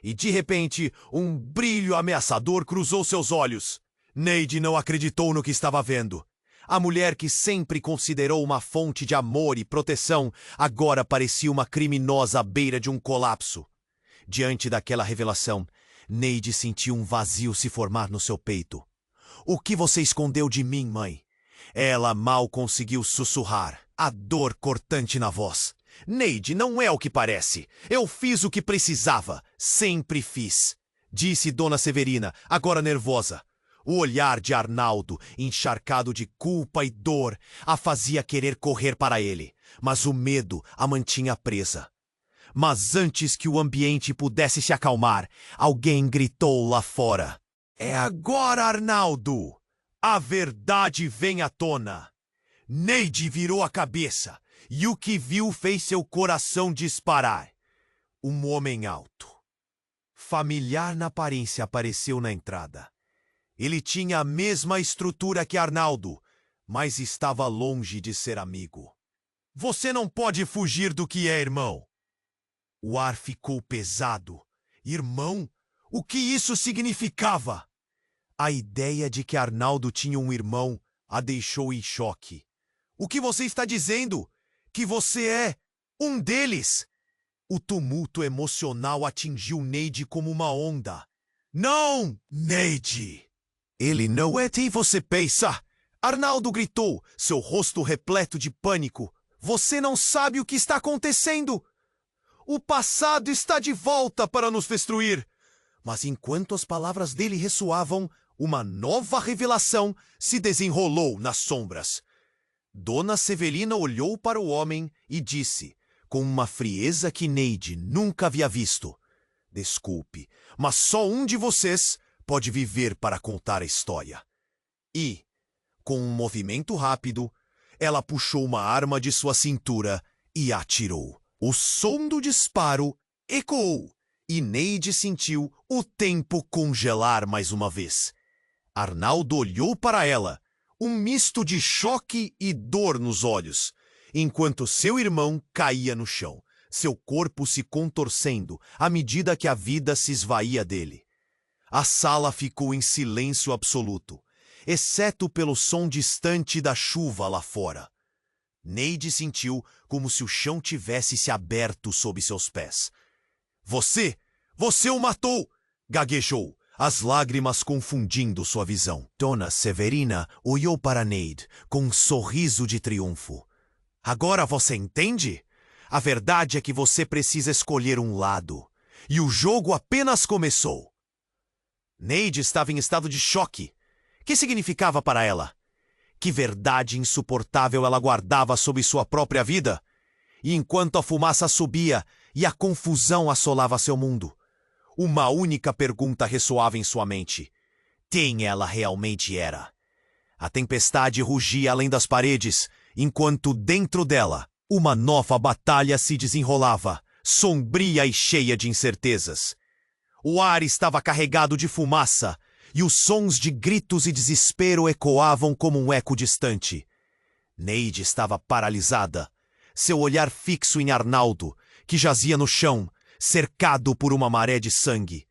E de repente, um brilho ameaçador cruzou seus olhos. Neide não acreditou no que estava vendo. A mulher que sempre considerou uma fonte de amor e proteção, agora parecia uma criminosa à beira de um colapso. Diante daquela revelação, Neide sentiu um vazio se formar no seu peito. O que você escondeu de mim, mãe? Ela mal conseguiu sussurrar, a dor cortante na voz. Neide, não é o que parece. Eu fiz o que precisava. Sempre fiz. Disse Dona Severina, agora nervosa. O olhar de Arnaldo, encharcado de culpa e dor, a fazia querer correr para ele, mas o medo a mantinha presa. Mas antes que o ambiente pudesse se acalmar, alguém gritou lá fora. É agora, Arnaldo! A verdade vem à tona. Neide virou a cabeça, e o que viu fez seu coração disparar. Um homem alto, familiar na aparência, apareceu na entrada. Ele tinha a mesma estrutura que Arnaldo, mas estava longe de ser amigo. Você não pode fugir do que é, irmão. O ar ficou pesado. Irmão? O que isso significava? A ideia de que Arnaldo tinha um irmão a deixou em choque. O que você está dizendo? Que você é um deles? O tumulto emocional atingiu Neide como uma onda. Não, Neide! Ele não é quem você pensa! Arnaldo gritou, seu rosto repleto de pânico. Você não sabe o que está acontecendo! O passado está de volta para nos destruir! Mas enquanto as palavras dele ressoavam, uma nova revelação se desenrolou nas sombras. Dona Severina olhou para o homem e disse, com uma frieza que Neide nunca havia visto: Desculpe, mas só um de vocês pode viver para contar a história. E, com um movimento rápido, ela puxou uma arma de sua cintura e atirou. O som do disparo ecoou e Neide sentiu o tempo congelar mais uma vez. Arnaldo olhou para ela, um misto de choque e dor nos olhos, enquanto seu irmão caía no chão, seu corpo se contorcendo à medida que a vida se esvaía dele. A sala ficou em silêncio absoluto, exceto pelo som distante da chuva lá fora. Neide sentiu como se o chão tivesse se aberto sob seus pés. Você o matou! Gaguejou, as lágrimas confundindo sua visão. Dona Severina olhou para Neide com um sorriso de triunfo. Agora você entende? A verdade é que você precisa escolher um lado. E o jogo apenas começou. Neide estava em estado de choque. Que significava para ela? Que verdade insuportável ela guardava sobre sua própria vida? E enquanto a fumaça subia e a confusão assolava seu mundo, uma única pergunta ressoava em sua mente: quem ela realmente era? A tempestade rugia além das paredes, enquanto dentro dela uma nova batalha se desenrolava, sombria e cheia de incertezas. O ar estava carregado de fumaça, e os sons de gritos e desespero ecoavam como um eco distante. Neide estava paralisada, seu olhar fixo em Arnaldo, que jazia no chão, cercado por uma maré de sangue.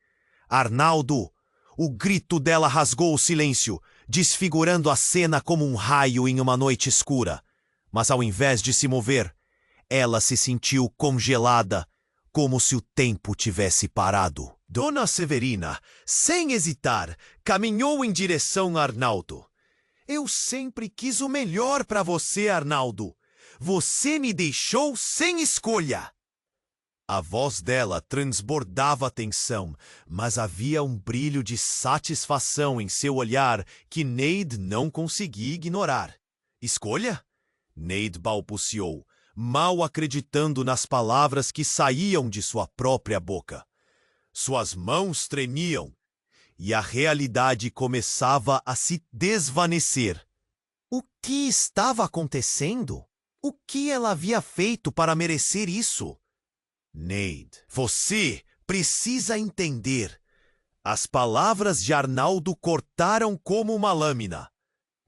Arnaldo! O grito dela rasgou o silêncio, desfigurando a cena como um raio em uma noite escura. Mas ao invés de se mover, ela se sentiu congelada, como se o tempo tivesse parado. Dona Severina, sem hesitar, caminhou em direção a Arnaldo. Eu sempre quis o melhor para você, Arnaldo. Você me deixou sem escolha. A voz dela transbordava tensão, mas havia um brilho de satisfação em seu olhar que Neide não conseguia ignorar. Escolha? Neide balbuciou, mal acreditando nas palavras que saíam de sua própria boca. Suas mãos tremiam, e a realidade começava a se desvanecer. O que estava acontecendo? O que ela havia feito para merecer isso? Neide, você precisa entender. As palavras de Arnaldo cortaram como uma lâmina.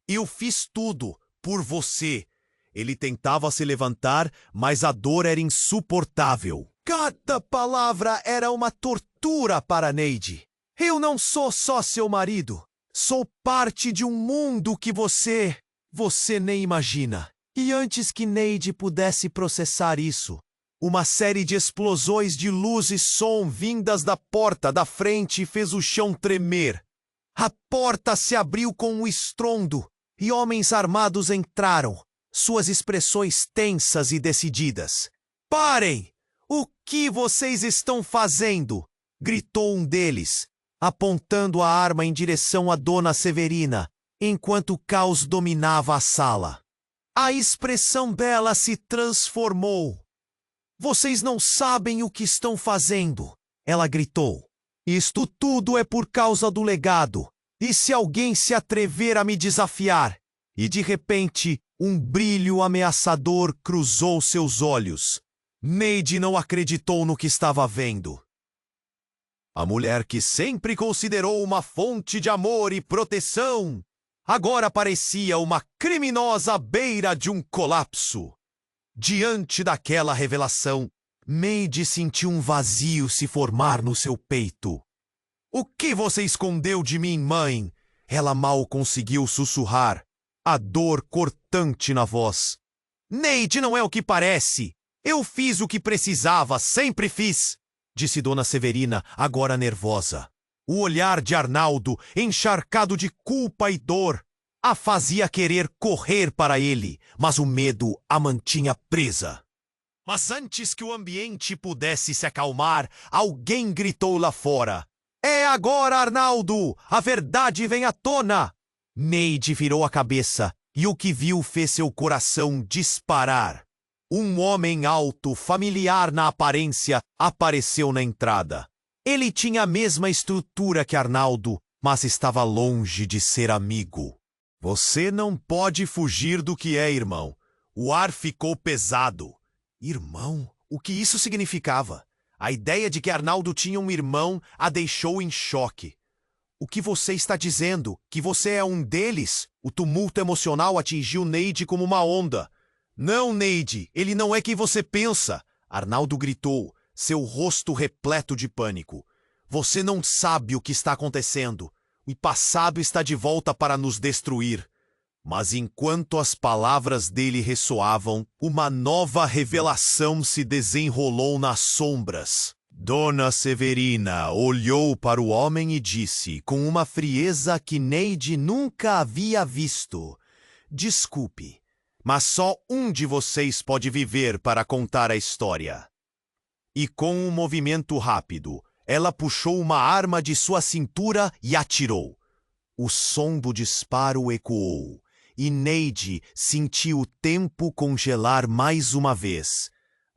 Eu fiz tudo por você. Ele tentava se levantar, mas a dor era insuportável. Cada palavra era uma tortura para Neide. Eu não sou só seu marido. Sou parte de um mundo que você nem imagina. E antes que Neide pudesse processar isso, uma série de explosões de luz e som vindas da porta da frente fez o chão tremer. A porta se abriu com um estrondo e homens armados entraram, suas expressões tensas e decididas. Parem! O que vocês estão fazendo? Gritou um deles, apontando a arma em direção a Dona Severina, enquanto o caos dominava a sala. A expressão dela se transformou. Vocês não sabem o que estão fazendo, ela gritou. Isto tudo é por causa do legado. E se alguém se atrever a me desafiar? E de repente, um brilho ameaçador cruzou seus olhos. Neide não acreditou no que estava vendo. A mulher que sempre considerou uma fonte de amor e proteção, agora parecia uma criminosa à beira de um colapso. Diante daquela revelação, Neide sentiu um vazio se formar no seu peito. O que você escondeu de mim, mãe? Ela mal conseguiu sussurrar. a dor cortante na voz. Neide não é o que parece. Eu fiz o que precisava, sempre fiz, disse Dona Severina, agora nervosa. O olhar de Arnaldo, encharcado de culpa e dor, a fazia querer correr para ele, mas o medo a mantinha presa. Mas antes que o ambiente pudesse se acalmar, alguém gritou lá fora. É agora, Arnaldo! A verdade vem à tona! Neide virou a cabeça e o que viu fez seu coração disparar. Um homem alto, familiar na aparência, apareceu na entrada. Ele tinha a mesma estrutura que Arnaldo, mas estava longe de ser amigo. Você não pode fugir do que é, irmão. O ar ficou pesado. Irmão? O que isso significava? A ideia de que Arnaldo tinha um irmão a deixou em choque. O que você está dizendo? Que você é um deles? O tumulto emocional atingiu Neide como uma onda. Não, Neide, ele não é quem você pensa, Arnaldo gritou, seu rosto repleto de pânico. Você não sabe o que está acontecendo. O passado está de volta para nos destruir. Mas enquanto as palavras dele ressoavam, uma nova revelação se desenrolou nas sombras. Dona Severina olhou para o homem e disse, com uma frieza que Neide nunca havia visto: Desculpe, mas só um de vocês pode viver para contar a história. E com um movimento rápido, ela puxou uma arma de sua cintura e atirou. O som do disparo ecoou, e Neide sentiu o tempo congelar mais uma vez.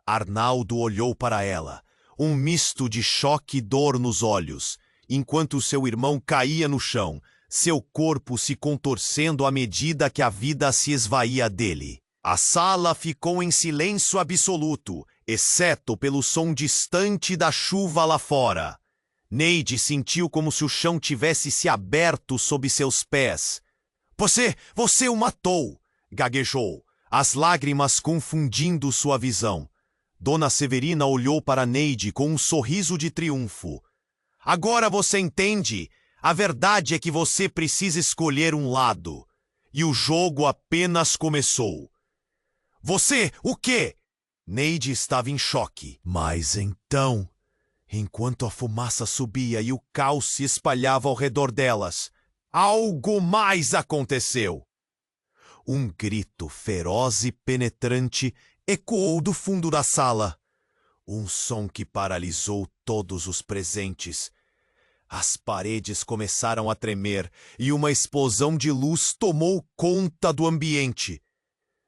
Arnaldo olhou para ela, um misto de choque e dor nos olhos, enquanto seu irmão caía no chão, seu corpo se contorcendo à medida que a vida se esvaía dele. A sala ficou em silêncio absoluto, exceto pelo som distante da chuva lá fora. Neide sentiu como se o chão tivesse se aberto sob seus pés. Você o matou! Gaguejou, as lágrimas confundindo sua visão. Dona Severina olhou para Neide com um sorriso de triunfo. Agora você entende? A verdade é que você precisa escolher um lado. E o jogo apenas começou. Você, o quê? Neide estava em choque. Mas então, enquanto a fumaça subia e o caos se espalhava ao redor delas, algo mais aconteceu. Um grito feroz e penetrante ecoou do fundo da sala. Um som que paralisou todos os presentes. As paredes começaram a tremer e uma explosão de luz tomou conta do ambiente.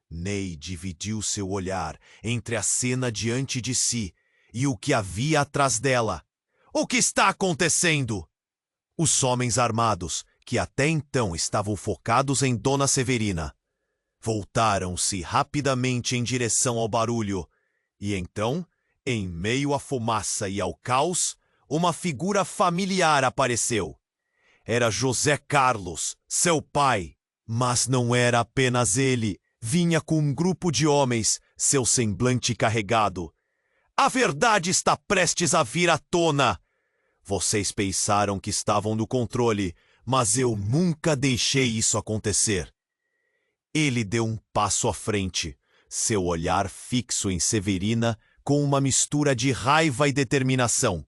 Neide dividiu seu olhar entre a cena diante de si e o que havia atrás dela. O que está acontecendo? Os homens armados, que até então estavam focados em Dona Severina, voltaram-se rapidamente em direção ao barulho. E então, em meio à fumaça e ao caos, uma figura familiar apareceu. Era José Carlos, seu pai. Mas não era apenas ele. Vinha com um grupo de homens, seu semblante carregado. A verdade está prestes a vir à tona. Vocês pensaram que estavam no controle, mas eu nunca deixei isso acontecer. Ele deu um passo à frente, seu olhar fixo em Severina com uma mistura de raiva e determinação.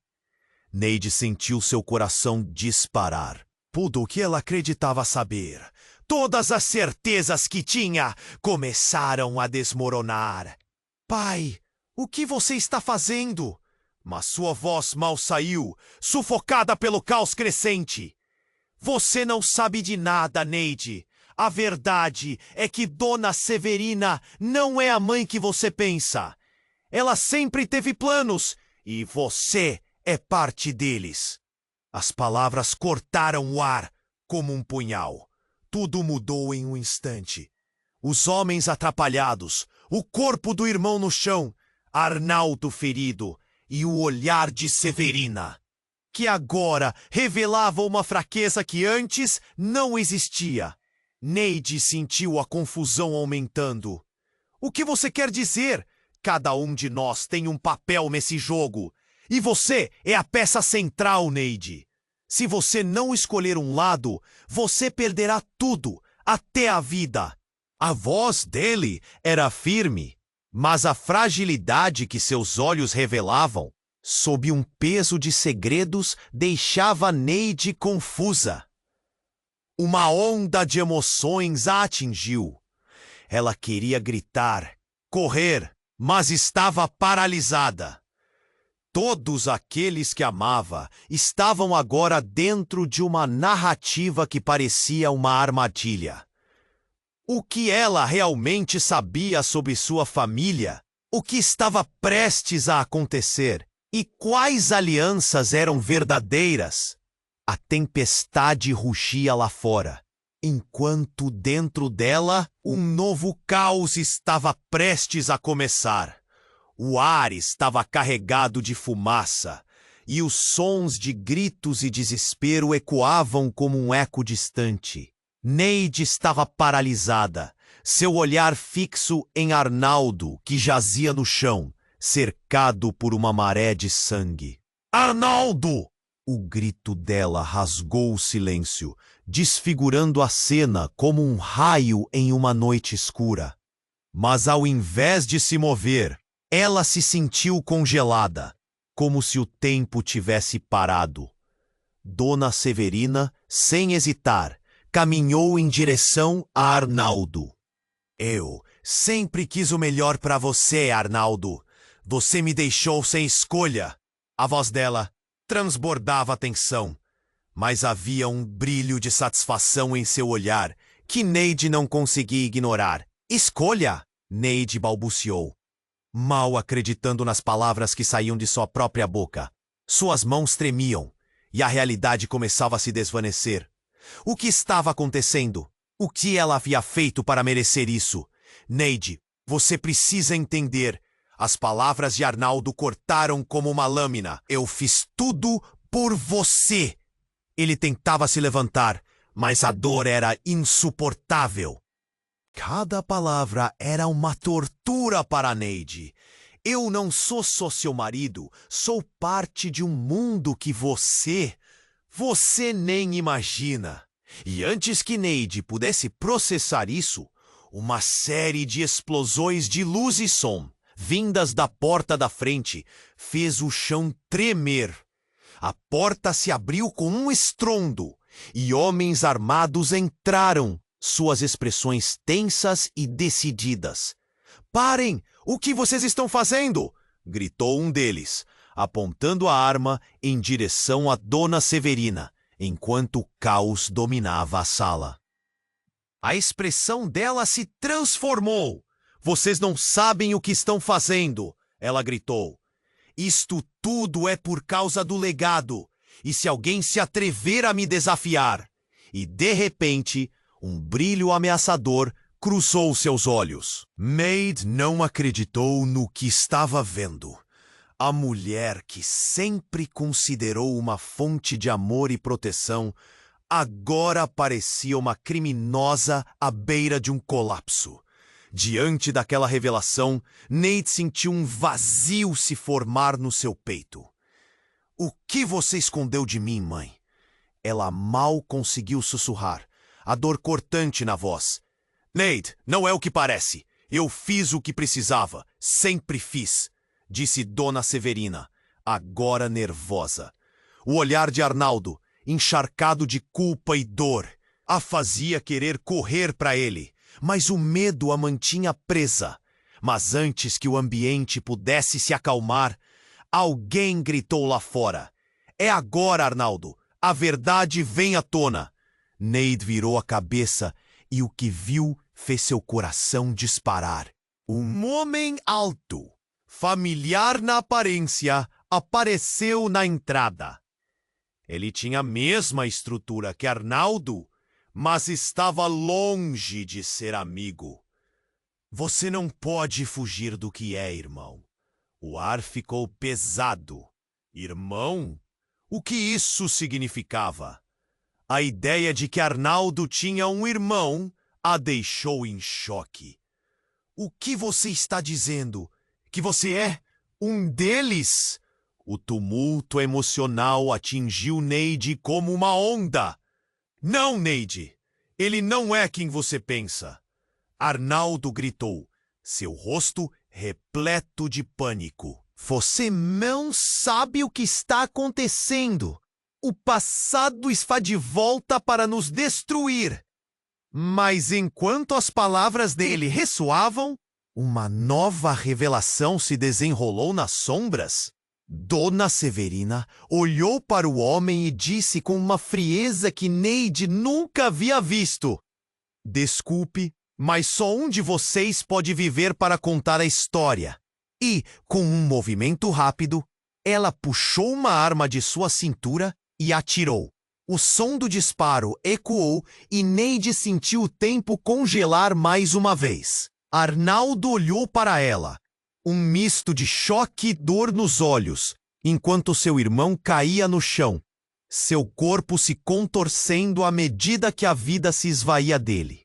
Neide sentiu seu coração disparar. Tudo o que ela acreditava saber, todas as certezas que tinha, começaram a desmoronar. Pai, o que você está fazendo? Mas sua voz mal saiu, sufocada pelo caos crescente. Você não sabe de nada, Neide. A verdade é que Dona Severina não é a mãe que você pensa. Ela sempre teve planos e você é parte deles. As palavras cortaram o ar como um punhal. Tudo mudou em um instante. Os homens atrapalhados, o corpo do irmão no chão, Arnaldo ferido e o olhar de Severina, que agora revelava uma fraqueza que antes não existia. Neide sentiu a confusão aumentando. O que você quer dizer? Cada um de nós tem um papel nesse jogo. E você é a peça central, Neide. Se você não escolher um lado, você perderá tudo, até a vida. A voz dele era firme, mas a fragilidade que seus olhos revelavam, sob um peso de segredos, deixava Neide confusa. Uma onda de emoções a atingiu. Ela queria gritar, correr, mas estava paralisada. Todos aqueles que amava estavam agora dentro de uma narrativa que parecia uma armadilha. O que ela realmente sabia sobre sua família? O que estava prestes a acontecer? E quais alianças eram verdadeiras? A tempestade rugia lá fora, enquanto dentro dela um novo caos estava prestes a começar. O ar estava carregado de fumaça, e os sons de gritos e desespero ecoavam como um eco distante. Neide estava paralisada, seu olhar fixo em Arnaldo, que jazia no chão, cercado por uma maré de sangue. Arnaldo! O grito dela rasgou o silêncio, desfigurando a cena como um raio em uma noite escura. Mas ao invés de se mover, ela se sentiu congelada, como se o tempo tivesse parado. Dona Severina, sem hesitar, caminhou em direção a Arnaldo. Eu sempre quis o melhor para você, Arnaldo. Você me deixou sem escolha. A voz dela transbordava tensão, mas havia um brilho de satisfação em seu olhar que Neide não conseguia ignorar. Escolha? Neide balbuciou, mal acreditando nas palavras que saíam de sua própria boca. Suas mãos tremiam e a realidade começava a se desvanecer. O que estava acontecendo? O que ela havia feito para merecer isso? Neide, você precisa entender. As palavras de Arnaldo cortaram como uma lâmina. Eu fiz tudo por você. Ele tentava se levantar, mas a dor era insuportável. Cada palavra era uma tortura para Neide. Eu não sou só seu marido, sou parte de um mundo que você nem imagina. E antes que Neide pudesse processar isso, uma série de explosões de luz e som, vindas da porta da frente, fez o chão tremer. A porta se abriu com um estrondo e homens armados entraram, suas expressões tensas e decididas. Parem! O que vocês estão fazendo? Gritou um deles, apontando a arma em direção a Dona Severina, enquanto o caos dominava a sala. A expressão dela se transformou. Vocês não sabem o que estão fazendo, ela gritou. Isto tudo é por causa do legado, e se alguém se atrever a me desafiar. E de repente, um brilho ameaçador cruzou seus olhos. Maid não acreditou no que estava vendo. A mulher que sempre considerou uma fonte de amor e proteção, agora parecia uma criminosa à beira de um colapso. Diante daquela revelação, Neide sentiu um vazio se formar no seu peito. O que você escondeu de mim, mãe? Ela mal conseguiu sussurrar, a dor cortante na voz. Neide, não é o que parece. Eu fiz o que precisava, sempre fiz, disse Dona Severina, agora nervosa. O olhar de Arnaldo, encharcado de culpa e dor, a fazia querer correr para ele, mas o medo a mantinha presa. Mas antes que o ambiente pudesse se acalmar, alguém gritou lá fora. É agora, Arnaldo. A verdade vem à tona. Neide virou a cabeça e o que viu fez seu coração disparar. Um homem alto, familiar na aparência, apareceu na entrada. Ele tinha a mesma estrutura que Arnaldo, mas estava longe de ser amigo. Você não pode fugir do que é, irmão. O ar ficou pesado. Irmão? O que isso significava? A ideia de que Arnaldo tinha um irmão a deixou em choque. O que você está dizendo? Que você é um deles? O tumulto emocional atingiu Neide como uma onda. Não, Neide. Ele não é quem você pensa. Arnaldo gritou, seu rosto repleto de pânico. Você não sabe o que está acontecendo. O passado está de volta para nos destruir. Mas enquanto as palavras dele ressoavam, uma nova revelação se desenrolou nas sombras. Dona Severina olhou para o homem e disse com uma frieza que Neide nunca havia visto: desculpe, mas só um de vocês pode viver para contar a história. E, com um movimento rápido, ela puxou uma arma de sua cintura e atirou. O som do disparo ecoou e Neide sentiu o tempo congelar mais uma vez. Arnaldo olhou para ela, um misto de choque e dor nos olhos, enquanto seu irmão caía no chão, seu corpo se contorcendo à medida que a vida se esvaía dele.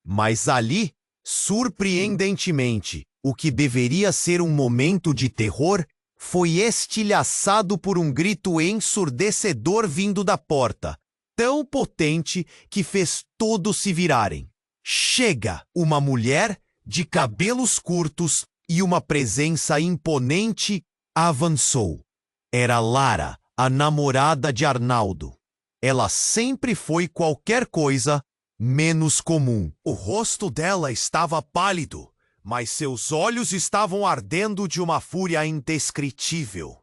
Mas ali, surpreendentemente, o que deveria ser um momento de terror foi estilhaçado por um grito ensurdecedor vindo da porta, tão potente que fez todos se virarem. Chega! Uma mulher de cabelos curtos e uma presença imponente avançou. Era Lara, a namorada de Arnaldo. Ela sempre foi qualquer coisa menos comum. O rosto dela estava pálido, mas seus olhos estavam ardendo de uma fúria indescritível.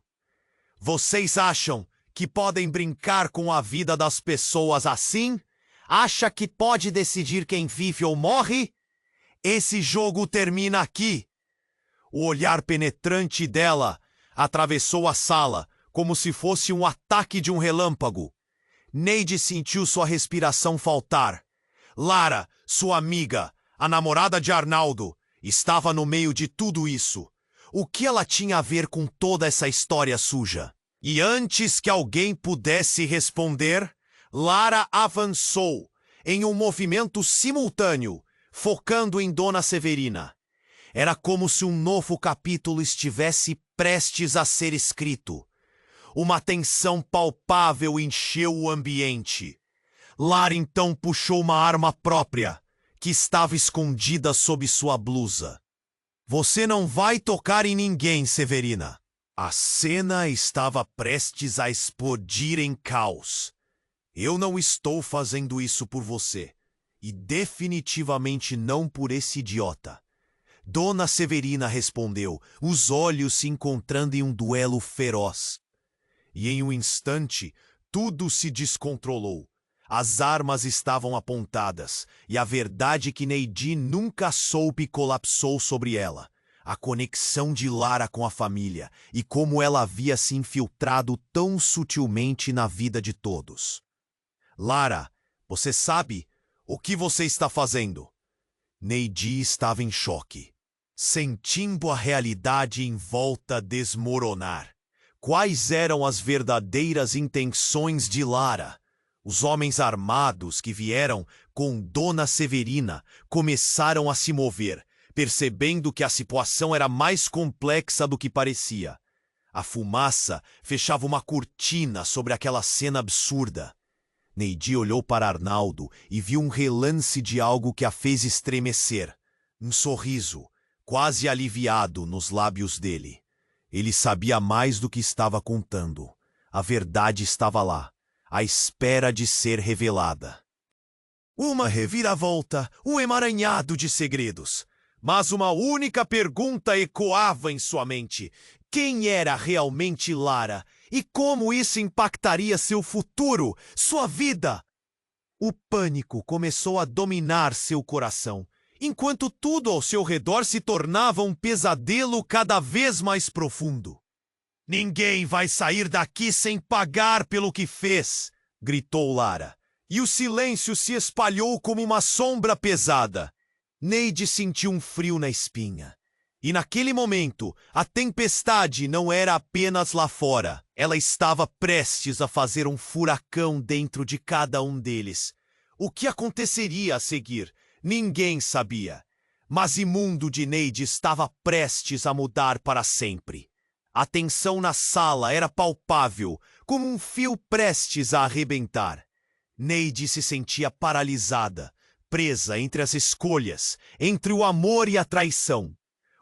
Vocês acham que podem brincar com a vida das pessoas assim? Acha que pode decidir quem vive ou morre? Esse jogo termina aqui. O olhar penetrante dela atravessou a sala como se fosse um ataque de um relâmpago. Neide sentiu sua respiração faltar. Lara, sua amiga, a namorada de Arnaldo, estava no meio de tudo isso. O que ela tinha a ver com toda essa história suja? E antes que alguém pudesse responder, Lara avançou em um movimento simultâneo, focando em Dona Severina. Era como se um novo capítulo estivesse prestes a ser escrito. Uma tensão palpável encheu o ambiente. Lara então puxou uma arma própria, que estava escondida sob sua blusa. Você não vai tocar em ninguém, Severina. A cena estava prestes a explodir em caos. Eu não estou fazendo isso por você. E definitivamente não por esse idiota. Dona Severina respondeu, os olhos se encontrando em um duelo feroz. E em um instante, tudo se descontrolou. As armas estavam apontadas, e a verdade que Neide nunca soube colapsou sobre ela. A conexão de Lara com a família, e como ela havia se infiltrado tão sutilmente na vida de todos. Lara, você sabe o que você está fazendo? Neide estava em choque, sentindo a realidade em volta desmoronar. Quais eram as verdadeiras intenções de Lara? Os homens armados que vieram com Dona Severina começaram a se mover, percebendo que a situação era mais complexa do que parecia. A fumaça fechava uma cortina sobre aquela cena absurda. Neide olhou para Arnaldo e viu um relance de algo que a fez estremecer. Um sorriso, quase aliviado, nos lábios dele. Ele sabia mais do que estava contando. A verdade estava lá, à espera de ser revelada. Uma reviravolta, um emaranhado de segredos. Mas uma única pergunta ecoava em sua mente. Quem era realmente Lara? E como isso impactaria seu futuro, sua vida? O pânico começou a dominar seu coração, enquanto tudo ao seu redor se tornava um pesadelo cada vez mais profundo. Ninguém vai sair daqui sem pagar pelo que fez, gritou Lara. E o silêncio se espalhou como uma sombra pesada. Neide sentiu um frio na espinha. E naquele momento, a tempestade não era apenas lá fora. Ela estava prestes a fazer um furacão dentro de cada um deles. O que aconteceria a seguir? Ninguém sabia. Mas o mundo de Neide estava prestes a mudar para sempre. A tensão na sala era palpável, como um fio prestes a arrebentar. Neide se sentia paralisada, presa entre as escolhas, entre o amor e a traição.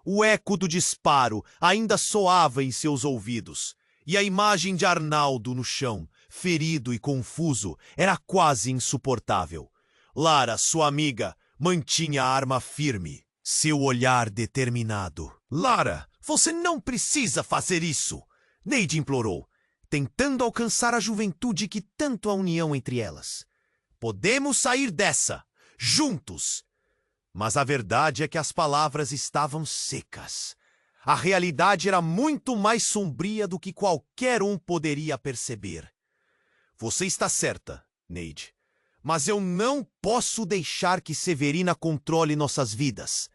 O eco do disparo ainda soava em seus ouvidos, e a imagem de Arnaldo no chão, ferido e confuso, era quase insuportável. Lara, sua amiga, mantinha a arma firme, seu olhar determinado. "Lara, você não precisa fazer isso!" Neide implorou, tentando alcançar a juventude que tanto a união entre elas. "Podemos sair dessa, juntos!" Mas a verdade é que as palavras estavam secas. A realidade era muito mais sombria do que qualquer um poderia perceber. "Você está certa, Neide, mas eu não posso deixar que Severina controle nossas vidas."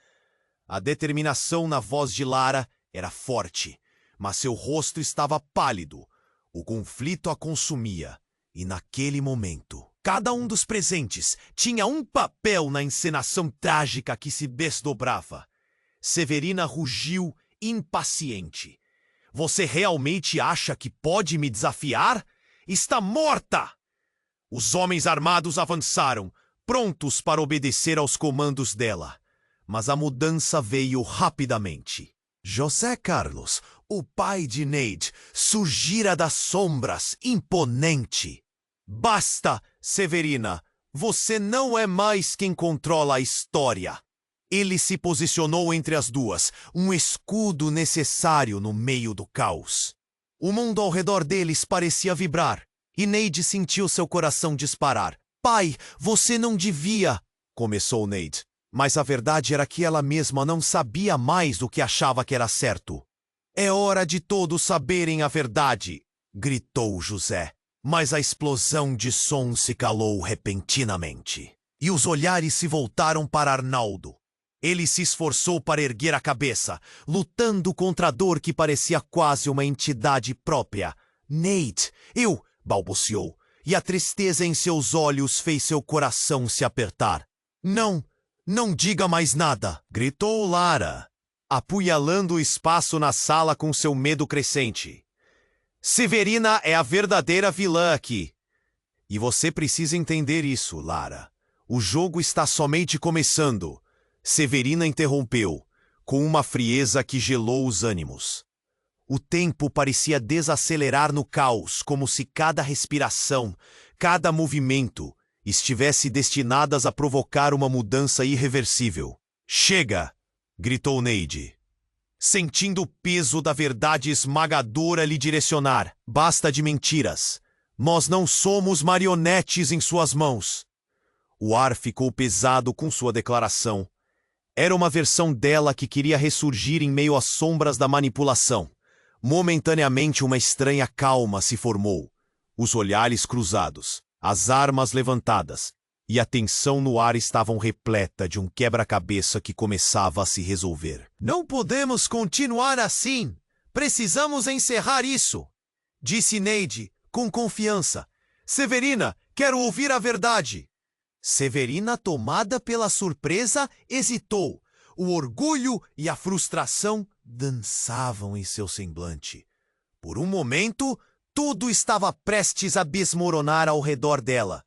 A determinação na voz de Lara era forte, mas seu rosto estava pálido. O conflito a consumia, e naquele momento, cada um dos presentes tinha um papel na encenação trágica que se desdobrava. Severina rugiu, impaciente. "Você realmente acha que pode me desafiar? Está morta!" Os homens armados avançaram, prontos para obedecer aos comandos dela. Mas a mudança veio rapidamente. José Carlos, o pai de Neide, surgira das sombras, imponente. "Basta, Severina! Você não é mais quem controla a história." Ele se posicionou entre as duas, um escudo necessário no meio do caos. O mundo ao redor deles parecia vibrar, e Neide sentiu seu coração disparar. "Pai, você não devia..." começou Neide. Mas a verdade era que ela mesma não sabia mais do que achava que era certo. "É hora de todos saberem a verdade!" gritou José. Mas a explosão de som se calou repentinamente, e os olhares se voltaram para Arnaldo. Ele se esforçou para erguer a cabeça, lutando contra a dor que parecia quase uma entidade própria. "Neide, eu..." balbuciou, e a tristeza em seus olhos fez seu coração se apertar. Não diga mais nada!" gritou Lara, apunhalando o espaço na sala com seu medo crescente. "Severina é a verdadeira vilã aqui. E você precisa entender isso, Lara. O jogo está somente começando." Severina interrompeu, com uma frieza que gelou os ânimos. O tempo parecia desacelerar no caos, como se cada respiração, cada movimento, estivesse destinadas a provocar uma mudança irreversível. "Chega!" gritou Neide, sentindo o peso da verdade esmagadora lhe direcionar. "Basta de mentiras. Nós não somos marionetes em suas mãos." O ar ficou pesado com sua declaração. Era uma versão dela que queria ressurgir em meio às sombras da manipulação. Momentaneamente uma estranha calma se formou. Os olhares cruzados, as armas levantadas, e a tensão no ar estavam repleta de um quebra-cabeça que começava a se resolver. "Não podemos continuar assim! Precisamos encerrar isso!" disse Neide, com confiança. "Severina, quero ouvir a verdade!" Severina, tomada pela surpresa, hesitou. O orgulho e a frustração dançavam em seu semblante. Por um momento, tudo estava prestes a desmoronar ao redor dela.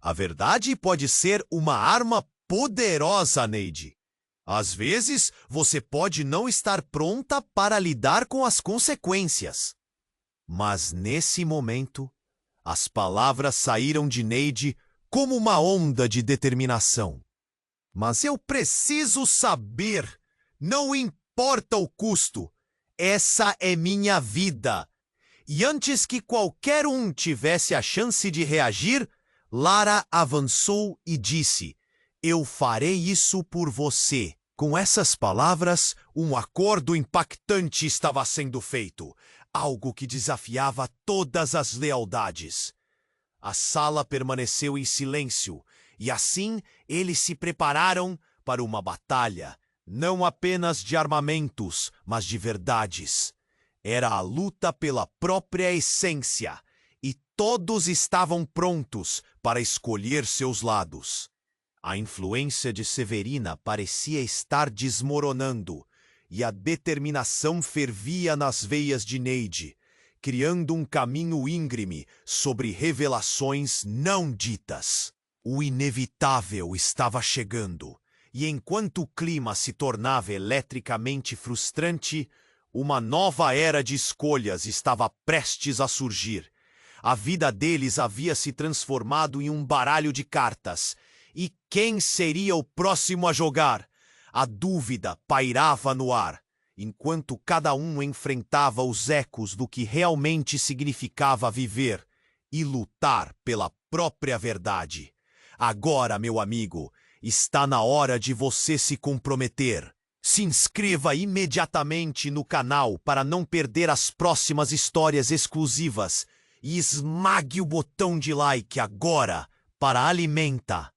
A verdade pode ser uma arma poderosa, Neide. Às vezes, você pode não estar pronta para lidar com as consequências. Mas nesse momento, as palavras saíram de Neide como uma onda de determinação. "Mas eu preciso saber, não importa o custo. Essa é minha vida." E antes que qualquer um tivesse a chance de reagir, Lara avançou e disse: "Eu farei isso por você." Com essas palavras, um acordo impactante estava sendo feito, algo que desafiava todas as lealdades. A sala permaneceu em silêncio, e assim eles se prepararam para uma batalha, não apenas de armamentos, mas de verdades. Era a luta pela própria essência, e todos estavam prontos para escolher seus lados. A influência de Severina parecia estar desmoronando, e a determinação fervia nas veias de Neide, criando um caminho íngreme sobre revelações não ditas. O inevitável estava chegando, e enquanto o clima se tornava eletricamente frustrante, uma nova era de escolhas estava prestes a surgir. A vida deles havia se transformado em um baralho de cartas. E quem seria o próximo a jogar? A dúvida pairava no ar, enquanto cada um enfrentava os ecos do que realmente significava viver e lutar pela própria verdade. Agora, meu amigo, está na hora de você se comprometer. Se inscreva imediatamente no canal para não perder as próximas histórias exclusivas e esmague o botão de like agora para alimentar